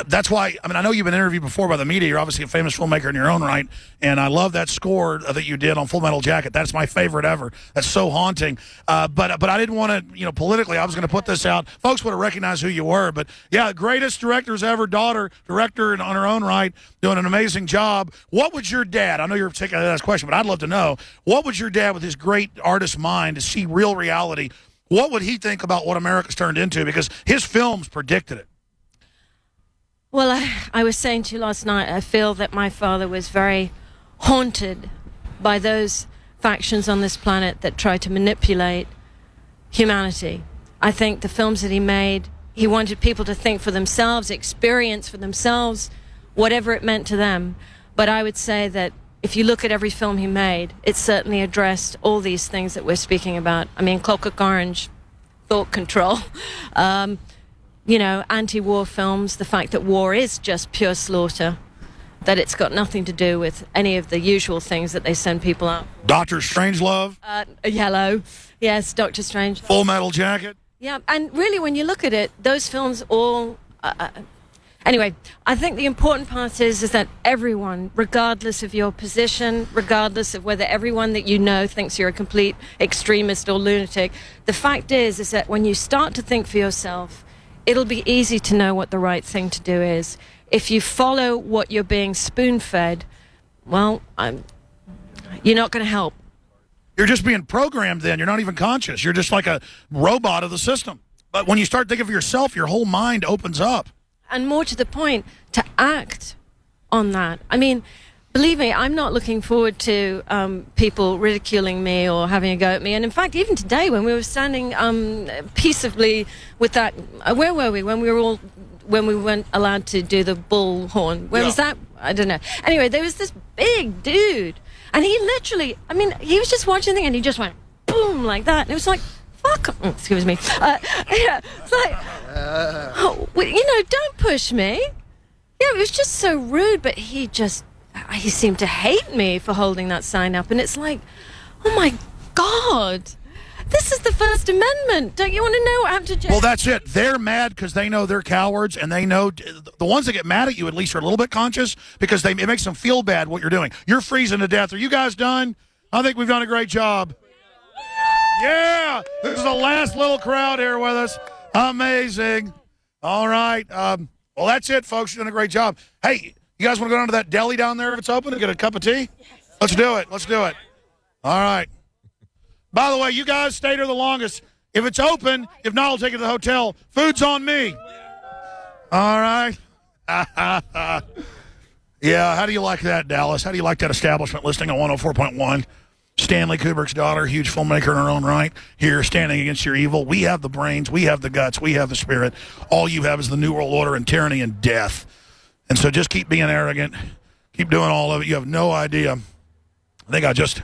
that's why, I know you've been interviewed before by the media. You're obviously a famous filmmaker in your own right, and I love that score that you did on Full Metal Jacket. That's my favorite ever. That's so haunting. But I didn't want to, politically, I was going to put this out. Folks would have recognized who you were, but yeah, greatest directors ever, daughter, director on her own right, doing an amazing job. What would your dad, I know you're taking that question, but I'd love to know, what would your dad, with his great artist mind, to see real reality, what would he think about what America's turned into? Because his films predicted it. Well, I was saying to you last night, I feel that my father was very haunted by those factions on this planet that try to manipulate humanity. I think the films that he made, he wanted people to think for themselves, experience for themselves, whatever it meant to them. But I would say that if you look at every film he made, it certainly addressed all these things that we're speaking about. I mean, Clockwork Orange, thought control, anti-war films, the fact that war is just pure slaughter, that it's got nothing to do with any of the usual things that they send people out. Dr. Strangelove? Yellow. Yes, Dr. Strange. Full Metal Jacket? Yeah, and really, when you look at it, those films all... Anyway, I think the important part is that everyone, regardless of your position, regardless of whether everyone that you know thinks you're a complete extremist or lunatic, the fact is that when you start to think for yourself, it'll be easy to know what the right thing to do is. If you follow what you're being spoon-fed, well, you're not going to help. You're just being programmed then. You're not even conscious. You're just like a robot of the system. But when you start thinking for yourself, your whole mind opens up. And more to the point, to act on that. I mean, believe me, I'm not looking forward to people ridiculing me or having a go at me. And in fact, even today, when we were standing peaceably with that, where were we? When we weren't allowed to do the bullhorn. Where was that? I don't know. Anyway, there was this big dude, and he literally, he was just watching the thing, and he just went boom like that. And it was like, fuck. Excuse me. It's like, don't push me. Yeah, it was just so rude, but he seemed to hate me for holding that sign up. And it's like, oh my God, this is the First Amendment. Don't you want to know what happened to JFK? Well, that's it. They're mad because they know they're cowards, and they know the ones that get mad at you at least are a little bit conscious, because it makes them feel bad what you're doing. You're freezing to death. Are you guys done? I think we've done a great job. Yeah, this is the last little crowd here with us. Amazing. All right. Well, that's it, folks. You're doing a great job. Hey, you guys want to go down to that deli down there if it's open and get a cup of tea? Yes. Let's do it. Let's do it. All right. By the way, you guys stay there the longest. If it's open, if not, I'll take you to the hotel. Food's on me. All right. Yeah, how do you like that, Dallas? How do you like that establishment listing on 104.1? Stanley Kubrick's daughter, huge filmmaker in her own right, here standing against your evil. We have the brains, we have the guts, we have the spirit. All you have is the New World Order and tyranny and death. And so just keep being arrogant. Keep doing all of it. You have no idea. I think I just...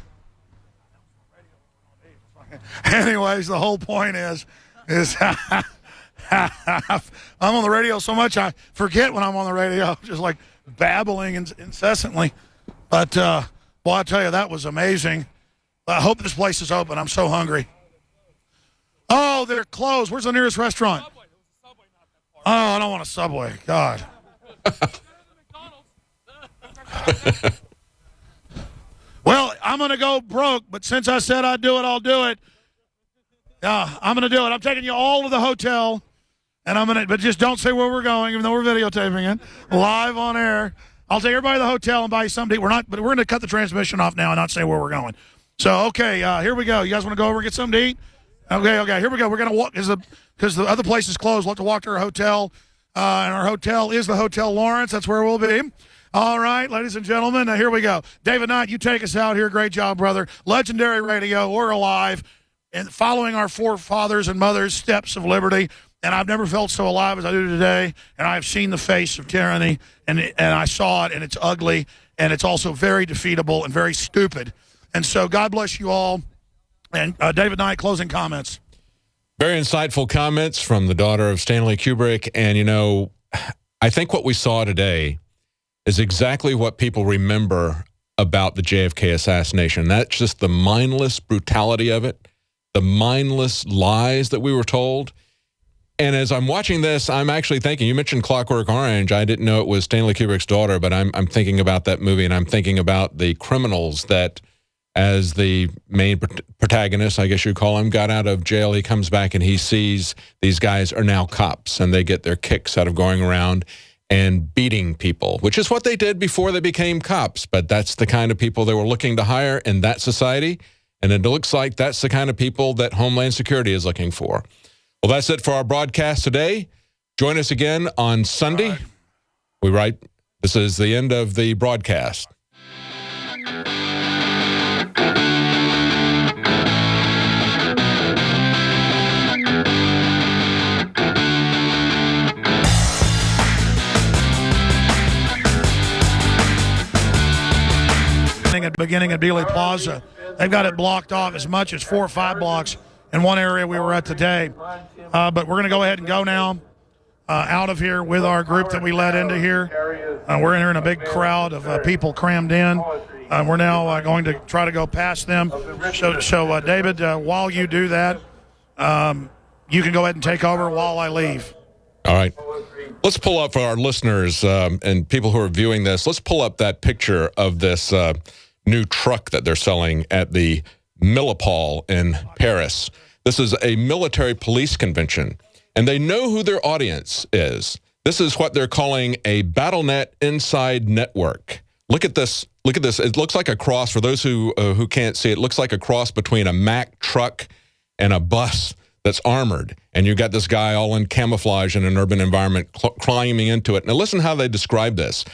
Anyways, the whole point is I'm on the radio so much I forget when I'm on the radio, just like babbling incessantly. But, boy, I tell you, that was amazing. I hope this place is open. I'm so hungry. Oh, they're closed. Where's the nearest restaurant? Oh, I don't want a Subway. God. Well, I'm going to go broke, but since I said I'd do it, I'll do it. Yeah, I'm going to do it. I'm taking you all to the hotel, and but just don't say where we're going, even though we're videotaping it, live on air. I'll take everybody to the hotel and buy you something to eat. But we're going to cut the transmission off now and not say where we're going. So, okay, here we go. You guys want to go over and get something to eat? Okay, here we go. We're going to walk, because the other place is closed. We'll have to walk to our hotel, and our hotel is the Hotel Lawrence. That's where we'll be. All right, ladies and gentlemen, here we go. David Knight, you take us out here. Great job, brother. Legendary radio. We're alive and following our forefathers and mothers' steps of liberty. And I've never felt so alive as I do today. And I've seen the face of tyranny, and I saw it, and it's ugly, and it's also very defeatable and very stupid. And so God bless you all. And David Knight, closing comments. Very insightful comments from the daughter of Stanley Kubrick. And, you know, I think what we saw today is exactly what people remember about the JFK assassination. That's just the mindless brutality of it, the mindless lies that we were told. And as I'm watching this, I'm actually thinking, you mentioned Clockwork Orange. I didn't know it was Stanley Kubrick's daughter, but I'm thinking about that movie, and I'm thinking about the criminals that, as the main protagonist, I guess you'd call him, got out of jail. He comes back and he sees these guys are now cops, and they get their kicks out of going around and beating people, which is what they did before they became cops. But that's the kind of people they were looking to hire in that society. And it looks like that's the kind of people that Homeland Security is looking for. Well, that's it for our broadcast today. Join us again on Sunday. This is the end of the broadcast. At the beginning of Dealey Plaza. They've got it blocked off as much as 4 or 5 blocks in one area we were at today. But we're going to go ahead and go now out of here with our group that we led into here. We're in here in a big crowd of people crammed in. We're now going to try to go past them. So David, while you do that, you can go ahead and take over while I leave. All right. Let's pull up for our listeners and people who are viewing this. Let's pull up that picture of this new truck that they're selling at the Millipol in Paris. This is a military police convention, and they know who their audience is. This is what they're calling a BattleNet Inside Network. Look at this. Look at this. It looks like a cross. For those who can't see it, looks like a cross between a Mack truck and a bus that's armored. And you got this guy all in camouflage in an urban environment climbing into it. Now listen how they describe this.